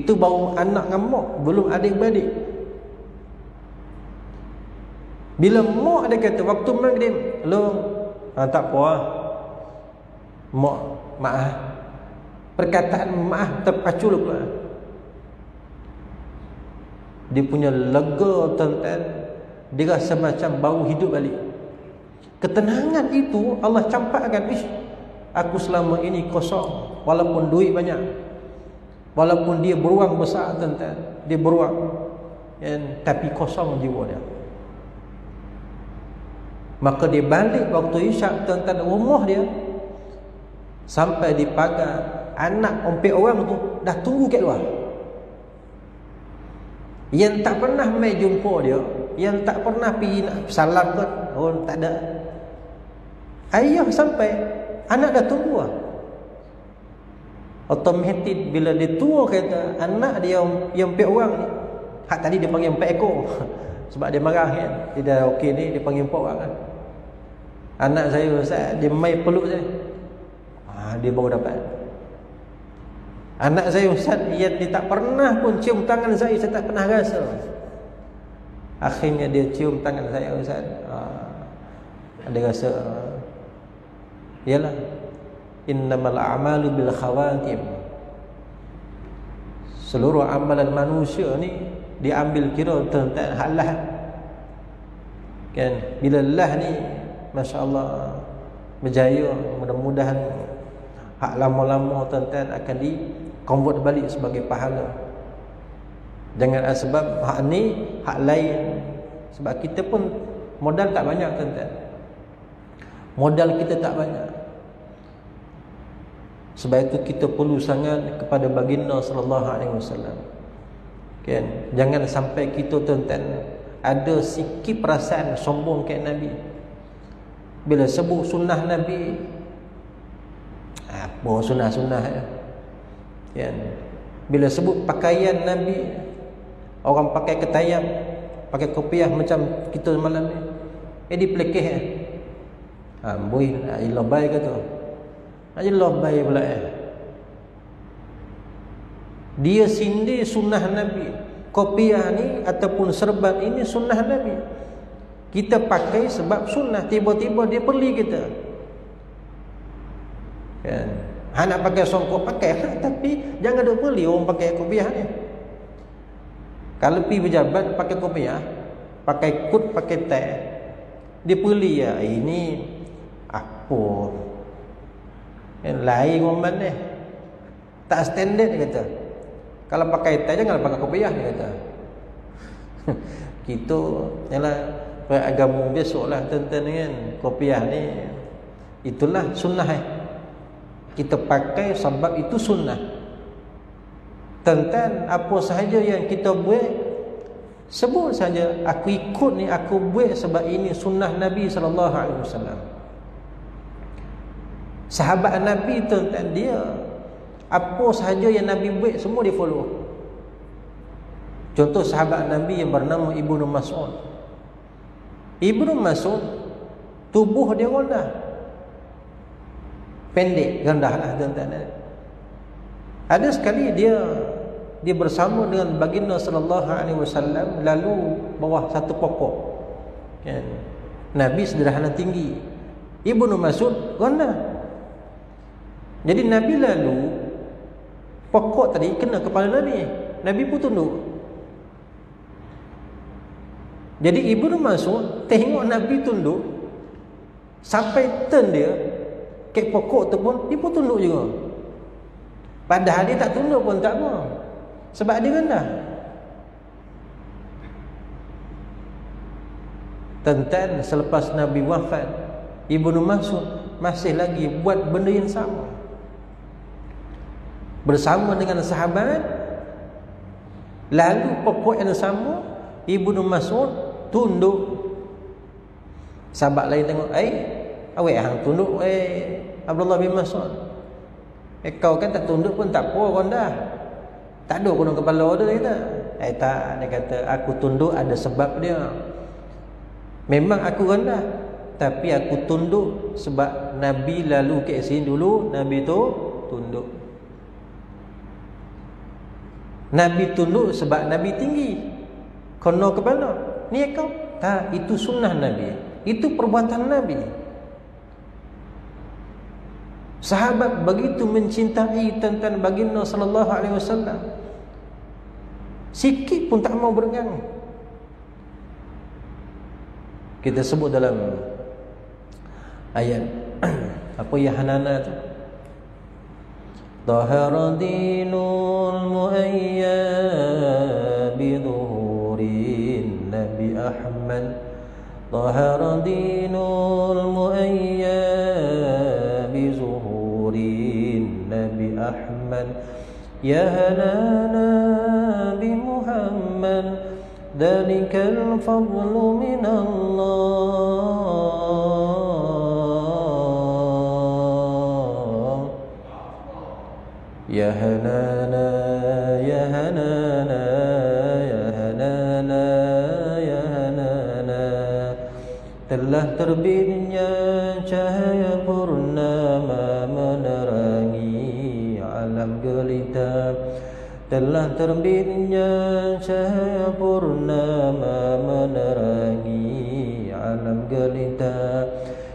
Itu baru anak dengan mak, belum adik-beradik. Bila mak dia kata waktu maghrib, tak apa lah. Mak maaf. Perkataan maaf terpacu pula. Dia punya lega, tuan-tuan. Dia rasa macam baru hidup balik. Ketenangan itu Allah campakkan. Aku selama ini kosong, walaupun duit banyak, walaupun dia beruang besar, tuan-tuan, dia beruang, tapi kosong jiwa dia. Maka dia balik waktu isyak, tuan-tuan, rumah dia sampai di pagar, anak ompek orang tu dah tunggu kat luar. Yang tak pernah mai jumpa dia, yang tak pernah pergi nak salam pun, tak ada. Ayah sampai, anak dah tunggu lah. Automatik bila dia tua kata, anak dia yang ompek orang ni, hak tadi dia panggil 4 ekor. Sebab dia marah kan, dia dah okey ni, dia panggil 4 orang kan. Anak saya Ustaz, dia mai peluk saya. Dia baru dapat. Anak saya Ustaz, dia tak pernah pun cium tangan saya tak pernah rasa. Akhirnya dia cium tangan saya Ustaz. Dia rasa, yalah, innamal a'malu bil khawatim. Seluruh amalan manusia ni diambil kira tentang halah. Kan, bila lah ni masya-Allah berjaya, mudah-mudahan hak lama-lama tuan-tuan akan di-convert balik sebagai pahala. Jangan sebab hak ni, hak lain. Sebab kita pun modal tak banyak tuan-tuan. Modal kita tak banyak. Sebab itu kita perlu sangat kepada baginda sallallahu alaihi wasallam. Kan? Jangan sampai kita tuan-tuan ada sikit perasaan sombong kat Nabi. Bila sebut sunnah Nabi, apa sunnah-sunnah ya? Kan? Bila sebut pakaian Nabi, orang pakai ketayam, pakai kopiah macam kita malam ni, dia pelekeh boy, labai kata. Aja labai pula Dia sindir sunnah Nabi. Kopiah ni ataupun serban ini sunnah Nabi. Kita pakai sebab sunnah, tiba-tiba dia beli kita. Kan? Nak pakai songkok pakai, tapi jangan ada beli orang pakai kopiah ni. Kalau pergi berjabat pakai kopiah, pakai kut, pakai tie, dia beli ya, ini apa? Yang lain orang ni. Tak standard dia kata. Kalau pakai tie jangan pakai kopiah dia kata. Kita ialah agama besoklah tuan-tuan kan. Kopiah ni itulah sunnah Kita pakai sebab itu sunnah. Tuan-tuan, apa sahaja yang kita buat, sebut saja aku ikut ni, aku buat sebab ini sunnah Nabi sallallahu alaihi wasallam. Sahabat Nabi tuan-tuan, dia apa sahaja yang Nabi buat semua dia follow. Contoh sahabat Nabi yang bernama Ibnu Mas'ud. Ibnu Mas'ud tubuh dia rendah, pendek, rendah lah tuan-tuan. Ada sekali dia bersama dengan baginda sallallahu alaihi wasallam lalu bawah satu pokok. Kan? Nabi sederhana tinggi, Ibnu Mas'ud rendah. Jadi Nabi lalu, pokok tadi kena kepala Nabi. Nabi pun tunduk. Jadi Ibnu Mas'ud tengok Nabi tunduk, sampai turn dia ke pokok tu pun dia pun tunduk juga. Padahal dia tak tunduk pun tak apa, sebab dia rendah. Tuan-tuan, selepas Nabi wafat, Ibnu Mas'ud masih lagi buat benda yang sama. Bersama dengan sahabat, lalu pokok yang sama, Ibnu Mas'ud tunduk. Sahabat lain tengok, awak hang tunduk Abdullah bin Mas'ud. Kau kan tak tunduk pun tak apa, rendah. Tak ada gunung kepala dia kata. Tak, dia kata aku tunduk ada sebab dia. Memang aku rendah, tapi aku tunduk sebab Nabi lalu ke sini dulu, Nabi tu tunduk. Nabi tunduk sebab Nabi tinggi, kono kepala. Ni kau Tak, itu sunnah Nabi, itu perbuatan Nabi. Sahabat begitu mencintai tentang baginda sallallahu alaihi wasallam, sikit pun tak mau bergang. Kita sebut dalam ayat apa ya Hanana tu, Tahara dinul muayya bi dhuhurin Nabi Ahmad, Tahara dinul muayya bi zuhurin Nabi Ahmad, ya hanana bi Muhammad, dalikal fadlu min Allah. Ya hanana, ya hanana, ya hanana, ya hanana, telah terbitnya cahaya purnama menerangi alam gelita, telah terbitnya cahaya purnama menerangi alam gelita.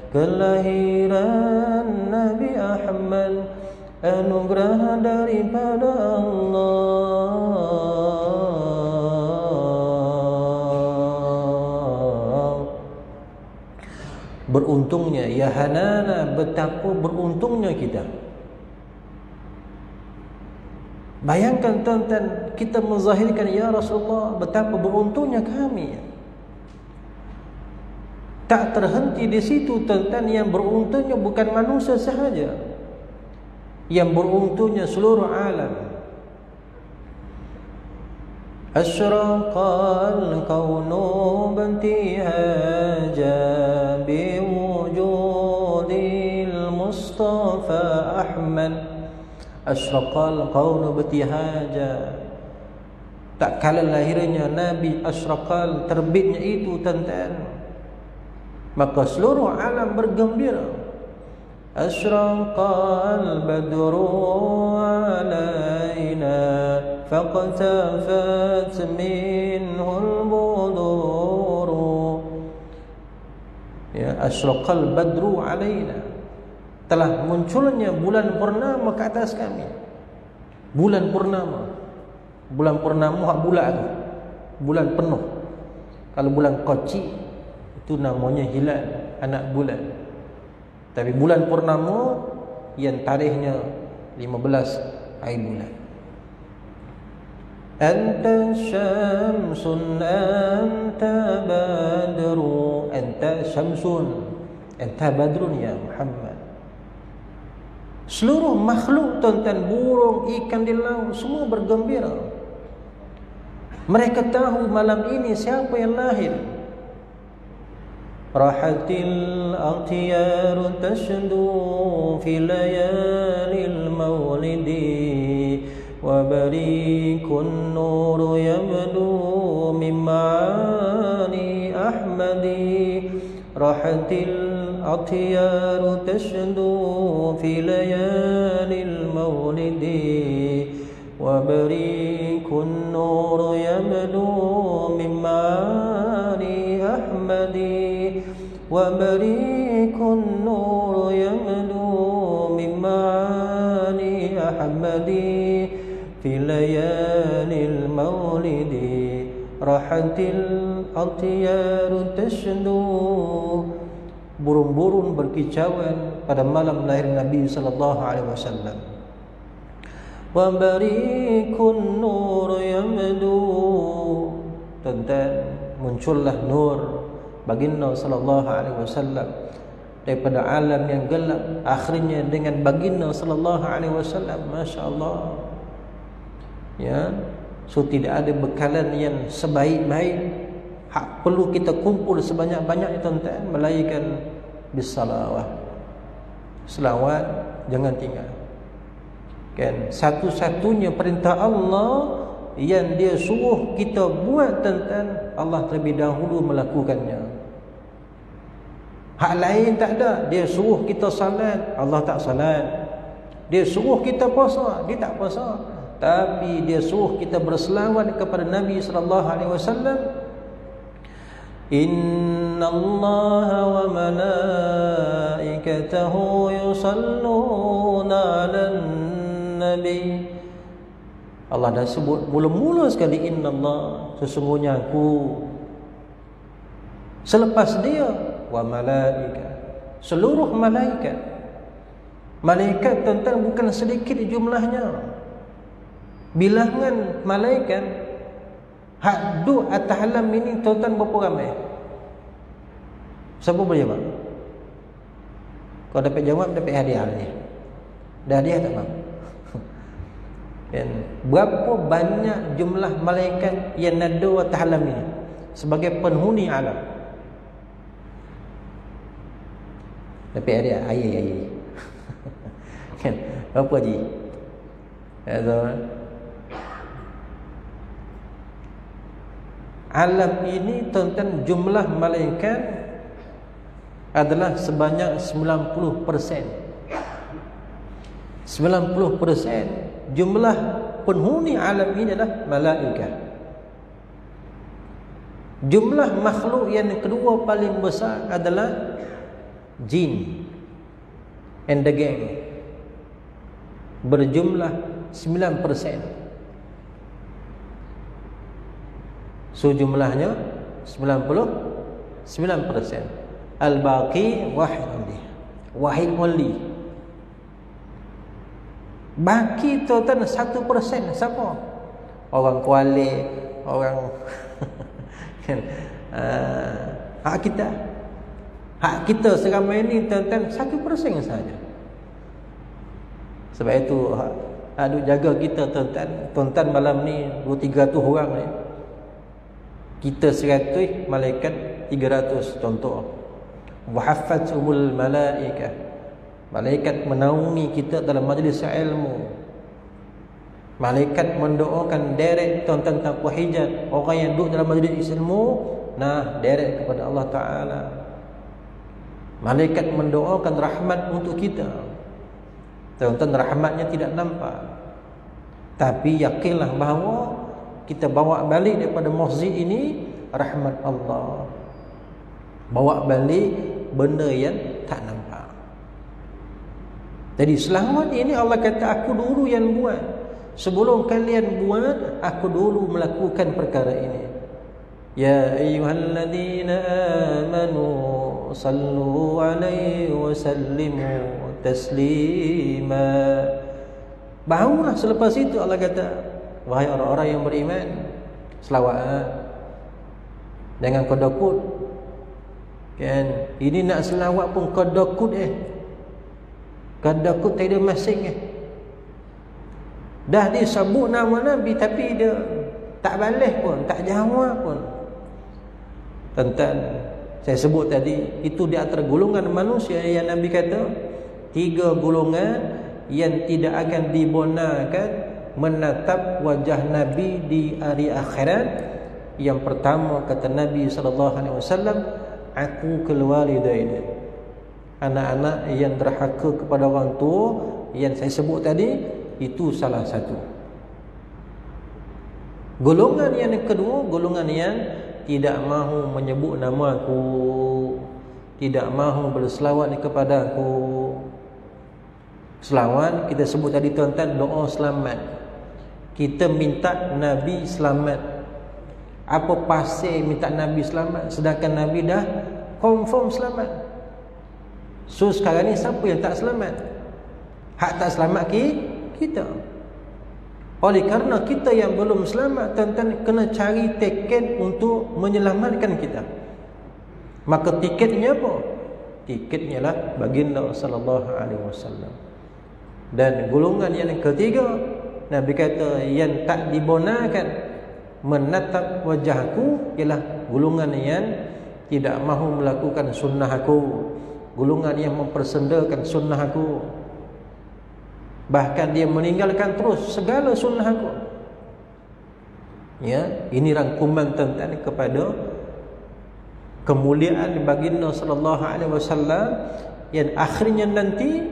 Kelahiran Nabi Ahmad anugerah daripada Allah. Beruntungnya ya Hanana, betapa beruntungnya kita. Bayangkan tuan-tuan, kita menzahirkan ya Rasulullah, betapa beruntungnya kami. Tak terhenti di situ tuan-tuan, yang beruntungnya bukan manusia sahaja, yang beruntungnya seluruh alam. Asyraqal kaunu bantihaja biwujudil Mustafa Ahmad. Asyraqal kaunu bantihaja, tak kala lahirnya Nabi, asyraqal, terbitnya itu tuan-tuan, maka seluruh alam bergembira. Asyraqal badru alaina faqtafat minhul buduru. Ya, asyraqal badru alaina, telah munculnya bulan purnama ke atas kami. Bulan purnama, bulan purnama hak bulat tu, bulan penuh. Kalau bulan koci itu namanya hilal, anak bulan. Tapi bulan purnama yang tarikhnya 15 hari bulan. Anta syamsun anta badru, anta syamsun anta badrun ya Muhammad. Seluruh makhluk tuan-tuan, burung, ikan di laut, semua bergembira. Mereka tahu malam ini siapa yang lahir. Rahatil atiyar tashdu fi layalil maulidi, wa barikun nur yabdu min ma'ani Ahmadi. Rahatil atiyar tashdu fi layalil maulidi, wa barikun nur yabdu min ma'ani Ahmadi. وبريق النور يملو من معاني أحمدي في ليالي المولد راحت الأطيار تشدو. Burung-burung berkicauan pada malam lahir Nabi sallallahu alaihi wasallam. Wa barikun nur yamdu, tuan-tuan, muncullah nur baginda sallallahu alaihi wasallam daripada alam yang gelap, akhirnya dengan baginda sallallahu alaihi wasallam. Masya-Allah. Ya, so tidak ada bekalan yang sebaik-baik, hak perlu kita kumpul sebanyak-banyaknya tuan-tuan, melainkan bisalawat. Selawat jangan tinggal. Kan, satu-satunya perintah Allah yang dia suruh kita buat tuan-tuan, Allah terlebih dahulu melakukannya. Hak lain tak ada. Dia suruh kita salat, Allah tak salat. Dia suruh kita puasa, dia tak puasa. Tapi dia suruh kita berselawat kepada Nabi sallallahu alaihi wasallam, Innallaha wa malaikatahu yusalluna 'alan nabi. Allah dah sebut mula-mula sekali, innallah, sesungguhnya aku. Selepas dia, wa malaikat, seluruh malaikat. Malaikat tuan-tuan bukan sedikit jumlahnya. Bilangan malaikat hak du atas alam ini tuan-tuan berapa ramai? Siapa boleh jawab? Kalau dapat jawab, dapat hadiah ni. Dah hadiah tak bang? Berapa banyak jumlah malaikat yang ada atas alam ini sebagai penghuni alam? Dapat hadiah air. Kan? Berapa je? Alam ini tuan-tuan, jumlah malaikat adalah sebanyak 90%. 90% jumlah penghuni alam ini adalah malaikat. Jumlah makhluk yang kedua paling besar adalah jin and the gang, berjumlah 9%. So jumlahnya 99%. Al-baqi wahid only. Baki tuan-tuan 1%. Siapa? Orang Kuala, orang kan, hak kita. Hak kita seramai ini tuan-tuan 1% saja. Sebab itu aduk jaga kita tuan-tuan. Tuan-tuan malam ni 200-300 orang ni. Kita 100, malaikat 300 contoh. Wa haffathumul malaikah. Malaikat menaungi kita dalam majlis ilmu. Malaikat mendoakan direct tuan-tuan tanpa hijab. Orang yang duduk dalam majlis ilmu, nah direct kepada Allah Ta'ala. Malaikat mendoakan rahmat untuk kita. Tuan-tuan, rahmatnya tidak nampak, tapi yakinlah bahawa kita bawa balik daripada masjid ini rahmat Allah. Bawa balik benda yang tak nampak. Jadi selamat ini Allah kata, aku dulu yang buat. Sebelum kalian buat, aku dulu melakukan perkara ini. Ya ayyuhalladzina amanu sallu alaihi wa sallimu taslima. Barulah selepas itu Allah kata, wahai orang-orang yang beriman, selawat. Jangan kodokut. Kan? Ini nak selawat pun kodokut Kodokut tak ada masing Dah disebut nama Nabi tapi dia tak balas pun, tak jawab pun. Tuan-tuan, saya sebut tadi, itu di antara golongan manusia yang Nabi kata 3 golongan yang tidak akan dibenarkan menatap wajah Nabi di hari akhirat. Yang pertama kata Nabi SAW, aqul walidain, anak-anak yang derhaka kepada orang tua. Yang saya sebut tadi, itu salah satu. Golongan yang kedua, golongan yang tidak mahu menyebut nama aku, tidak mahu berselawat kepada aku. Selawat kita sebut tadi tuan-tuan, doa selamat. Kita minta Nabi selamat. Apa pasal minta Nabi selamat, sedangkan Nabi dah confirm selamat? So sekarang ni siapa yang tak selamat? Hak tak selamat kita. Oleh kerana kita yang belum selamat, tuan-tuan kena cari tiket untuk menyelamatkan kita. Maka tiketnya apa? Tiketnya lah baginda sallallahu alaihi wasallam. Dan golongan yang ketiga, Nabi kata yang tak dibenarkan menatap wajahku ialah golongan yang tidak mahu melakukan sunnah aku, golongan yang mempersendakan sunnah aku, bahkan dia meninggalkan terus segala sunnah aku. Ya, ini rangkuman tuan-tuan kepada kemuliaan baginda sallallahu alaihi wasallam yang akhirnya nanti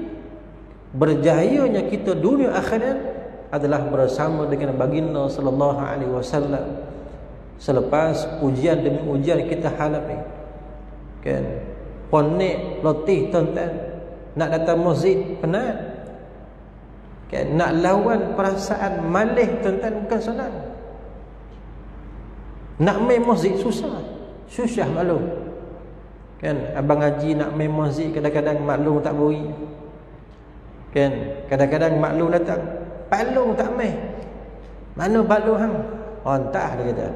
berjayanya kita dunia akhirat adalah bersama dengan baginda sallallahu alaihi wasallam. Selepas ujian demi ujian kita hadapi, kan, ponik lotih tuan-tuan, nak datang masjid penat, kan, nak lawan perasaan malih tuan-tuan bukan senang. Nak main masjid susah maklum, kan. Abang Haji nak main masjid kadang-kadang maklum tak beri, kan. Kadang-kadang maklum datang, palung tak main. Mana palung hang? Oh entah, dia kata.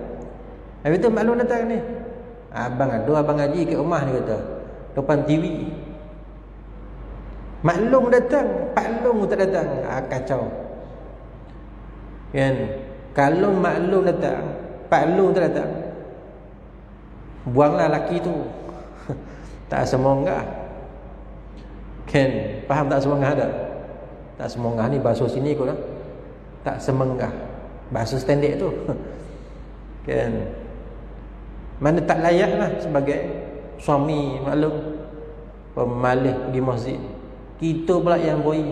Habis tu maklum datang ni, abang Haji kat rumah, dia kata, depan TV. Maklum datang, palung tak datang, kacau, kan. Kalau maklum datang, palung tak datang, buanglah laki tu. Tak semonggah, kan. Faham tak semonggah tak? Tak semonggah ni bahasa sini kot lah. Tak semenggah, bahasa standard tu. Kan. Mana tak layak lah sebagai suami maklum, pemalih pergi masjid. Kita pula yang boi,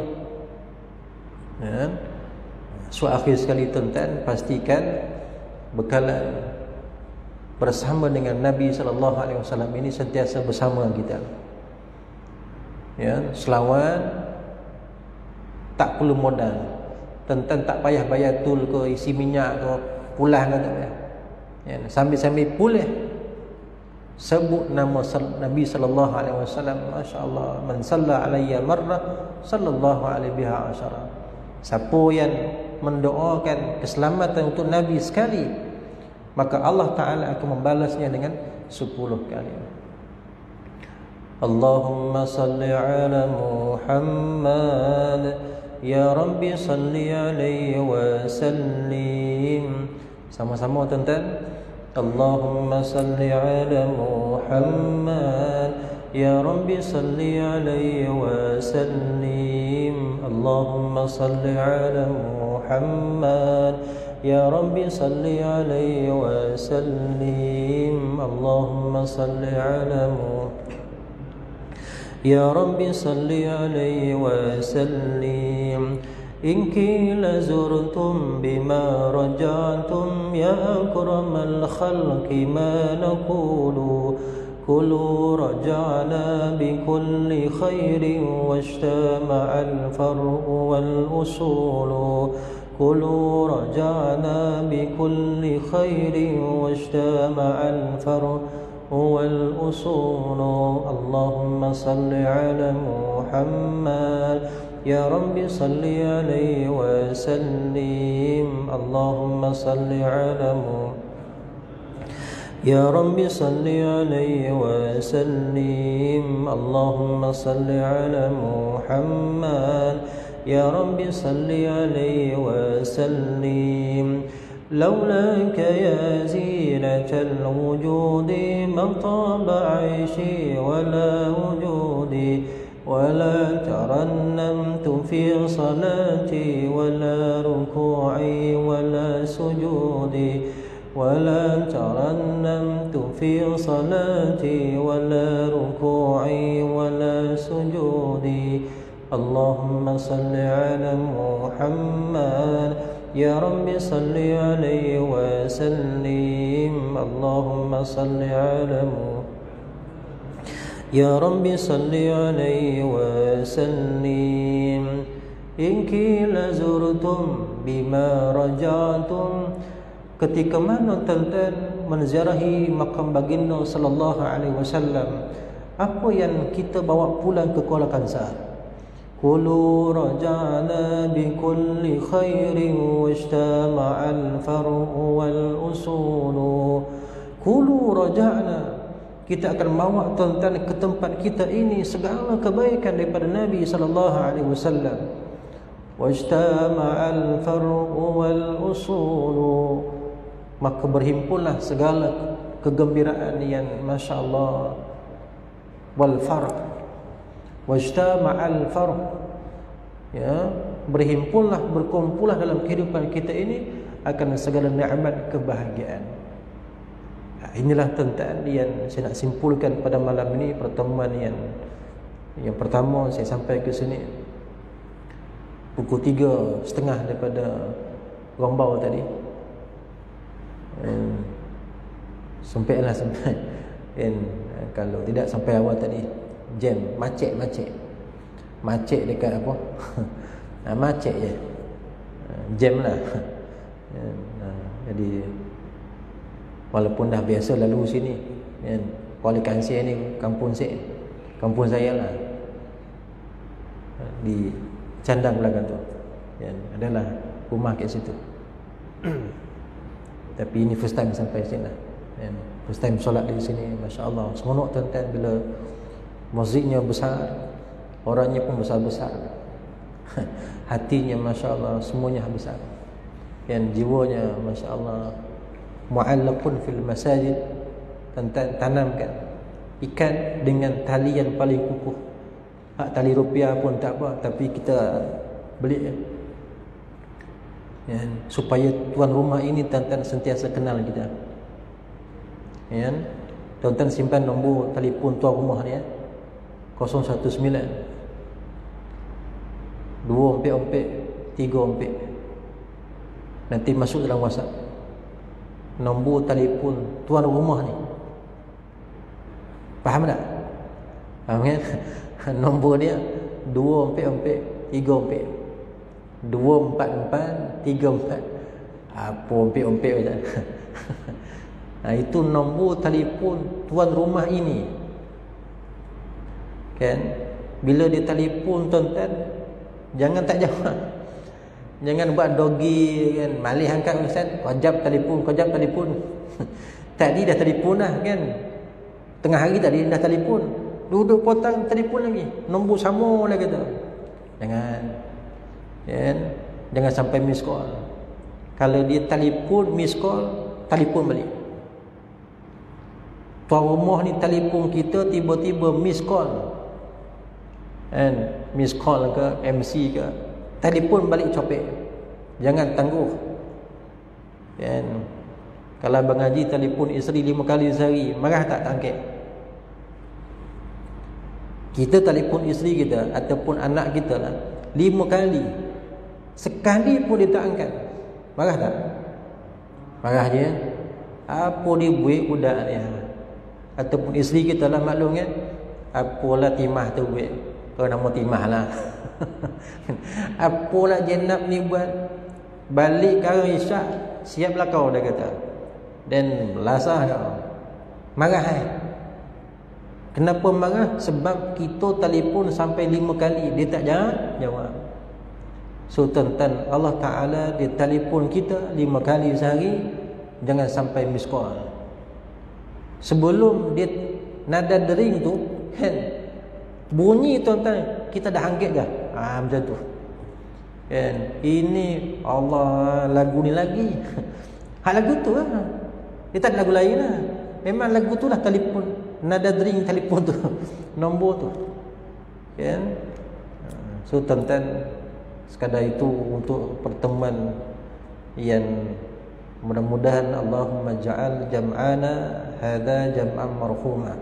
ya. So akhir sekali tuan-tuan, pastikan bekalan bersama dengan Nabi SAW ini sentiasa bersama kita, ya. Selawat tak perlu modal, tuan-tuan tak payah bayar tol ke, isi minyak ke, pulang ke, tak payah, ya. Sambil-sambil pulih sebut nama Nabi SAW, masya-Allah, man salla alayya marrah sallallahu alaihi biha asyara. Siapa yang mendoakan keselamatan untuk Nabi sekali, maka Allah Ta'ala akan membalasnya dengan 10 kali. Allahumma salli ala Muhammad, ya Rabbi salli alaihi wa sallim. Sama-sama tuan-tuan. Allahumma salli ala Muhammad, ya Rabbi salli alaihi wa sallim. Allahumma salli ala Muhammad, ya Rabbi salli alaihi wa sallim. Allahumma salli ala Muhammad, ya Rabbi salli alaihi wa sallim. إن قيل زرتم بما رجعتم يا أكرم الخلق ما نقول كلوا رجعنا بكل خير واجتمع الفرع والأصول كلوا رجعنا بكل خير واجتمع الفرع والأصول. اللهم صل على محمد، يا رب صل عليه وسلم. اللهم صل على محمد، يا رب صل عليه وسلم. اللهم صل على محمد، يا رب صل عليه وسلم. لولاك يا زينة الوجود ما طاب عيشي ولا وجودي، ولا ترنمت في صلاتي ولا ركوعي ولا سجودي، ولا ترنمت في صلاتي ولا ركوعي ولا سجودي. اللهم صل على محمد، يا رب صل عليه وسلم. اللهم صل على محمد، يا رب صل عليه وسلم. إن قيل زرتم بما رجعتم. Ketika mana tuan-tuan menziarahi makam baginda sallallahu alaihi wasallam, apa yang kita bawa pulang ke Kuala Kansar? Qulu raja'na bi kulli khairin wajtama'al far'u wal usulu. Qulu raja'na, kita akan bawa tuan-tuan ke tempat kita ini segala kebaikan daripada Nabi sallallahu alaihi wasallam. Wajtama'al far'u wal usulu, maka berhimpunlah segala kegembiraan yang masya-Allah. Wal far', wajtama'al far', ya, berhimpunlah, berkumpullah dalam kehidupan kita ini akan segala nikmat kebahagiaan. Inilah tuan-tuan yang saya nak simpulkan pada malam ini. Pertemuan yang pertama saya sampai ke sini pukul 3.30 daripada Gombau tadi. Sempitlah sampai kan, kalau tidak sampai awal tadi jam, macet dekat apa macet je, jam lah. Jadi walaupun dah biasa lalu sini kan, Kuala Kansir ni kampung saya lah, di Candang belakang tu kan, adalah rumah kat situ. Tapi ini first time sampai sini lah kan. First time solat di sini, masya-Allah. Seronok tuan-tuan bila masjidnya besar, orangnya pun besar-besar. Hatinya masya-Allah semuanya besar. Kan jiwanya masya-Allah mu'allaqun fil masajid. Tuan-tuan tanamkan ikan dengan tali yang paling kukuh. Tali rupiah pun tak apa, tapi kita beli ya, supaya tuan rumah ini tuan-tuan sentiasa kenal kita. Ya, tuan-tuan simpan nombor telefon tuan rumah dia 019 244 344. Nanti masuk dalam WhatsApp nombor telefon tuan rumah ni. Faham tak? Faham kan? Nombor dia 244 344 244 34. Apa ompek-ompek macam itu nombor telefon tuan rumah ini. Kan? Bila dia telefon tuan-tuan, jangan tak jawab. Jangan buat dogi kan, malih angkat ustaz, kejap telefon. Tadi dah telefon dah kan. Tengah hari tadi dah telefon. Duduk potong telefon lagi. Nombor sama lah kata. Jangan. Kan? Jangan sampai miss call. Kalau dia telefon miss call, telefon balik. Tuan rumah ni telefon kita tiba-tiba miss call. And miss call ke MC ke, telefon balik copek. Jangan tangguh. Kan? Kalau abang Haji telefon isteri 5 kali sehari, marah tak angkat? Kita telefon isteri kita ataupun anak kita lah 5 kali, sekali pun dia tak angkat, marah tak? Marah je. Apa dia buat budak dia? Ataupun isteri kita lah, maklum kan, apalah Timah tu buat, nama Timah lah. Apalah Jenab ni buat, balik kau isyak siaplah kau dah kata, dan belasah kau. Marah Kenapa marah? Sebab kita telefon sampai 5 kali dia tak jawab. So tuan-tuan, Allah Ta'ala dia telefon kita 5 kali sehari, jangan sampai miss call. Sebelum dia nada dering tu kan, bunyi tuan-tuan, kita dah angkat dah. Macam tu kan. Ini Allah lagu ni lagi. Hak lagu tu lah, dia tak ada lagu lain lah. Memang lagu tu lah telefon, nada dering telefon tu, nombor tu kan. So tuan-tuan, sekadar itu untuk pertemuan yang mudah-mudahan Allahumma ja'al jam'ana hadha jam'an marhumah.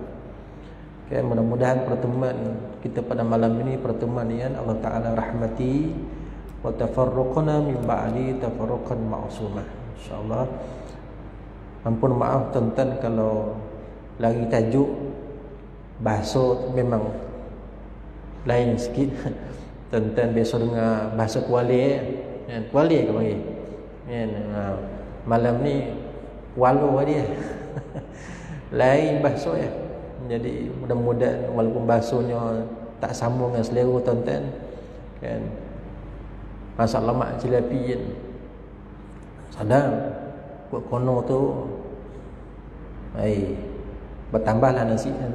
Okay, mudah-mudahan pertemuan kita pada malam ini pertemuan yang Allah Ta'ala rahmati, wa tafarruqna min ba'di tafarruqan ma'sumah. InsyaAllah. Ampun maaf tuan-tuan kalau lagi tajuk bahasa memang lain sikit. Tuan-tuan biasa dengar bahasa Kuala kan, Kuala ke panggil kan. Malam ni walau dia lain bahasa ya. Jadi mudah-mudahan walaupun bahasanya tak sambung dengan selera tuan-tuan kan. Masak lemak cilapi kan, sadar buat kono tu bertambahlah nasi kan.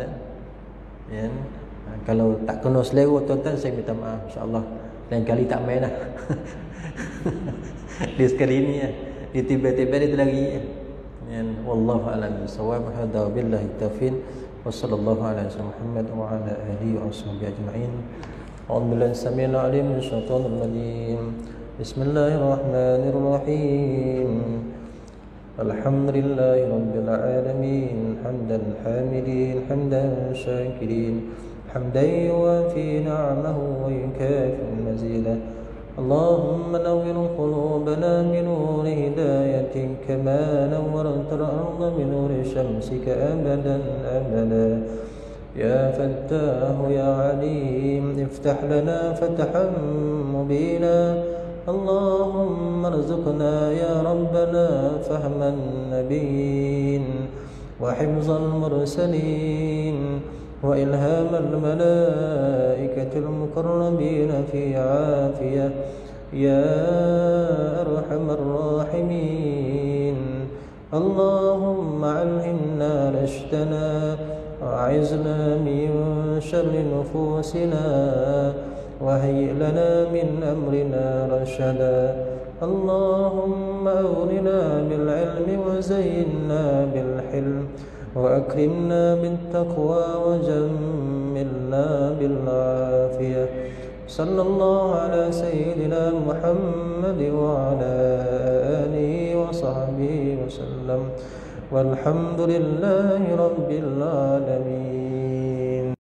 Kalau tak kena selera tuan-tuan, saya minta maaf, insya-Allah lain kali tak main lah. Di sekali ini ya, di tiba-tiba itu lagi ya. Wallahu a'lam bishawab. Hadza billahi taufiq. Wassallallahu ala Muhammad wa ala alihi wa sahbihi ajma'in. A'udzu billahi samil alim min syaitanir rajim. Bismillahirrahmanirrahim. Alhamdulillahi rabbil alamin, hamdan hamidin, hamdan syakirin, hamdan yuwafi ni'amahu wa yukafi mazidah. اللهم نور قلوبنا بنور هدايتك كما نورت الأرض بنور شمسك أبدا أبدا. يا فتاه يا عليم افتح لنا فتحا مبينا. اللهم ارزقنا يا ربنا فهم النبيين وحفظ المرسلين وإلهام الملائكة المقربين في عافية يا أرحم الراحمين. اللهم علمنا رشدنا وأعذنا من شر نفوسنا وهيئ لنا من أمرنا رشدا. اللهم أغننا بالعلم وزينا بالحلم وأكرمنا بالتقوى وجملنا بالعافية. صلى الله على سيدنا محمد وعلى آله وصحبه وسلم والحمد لله رب العالمين.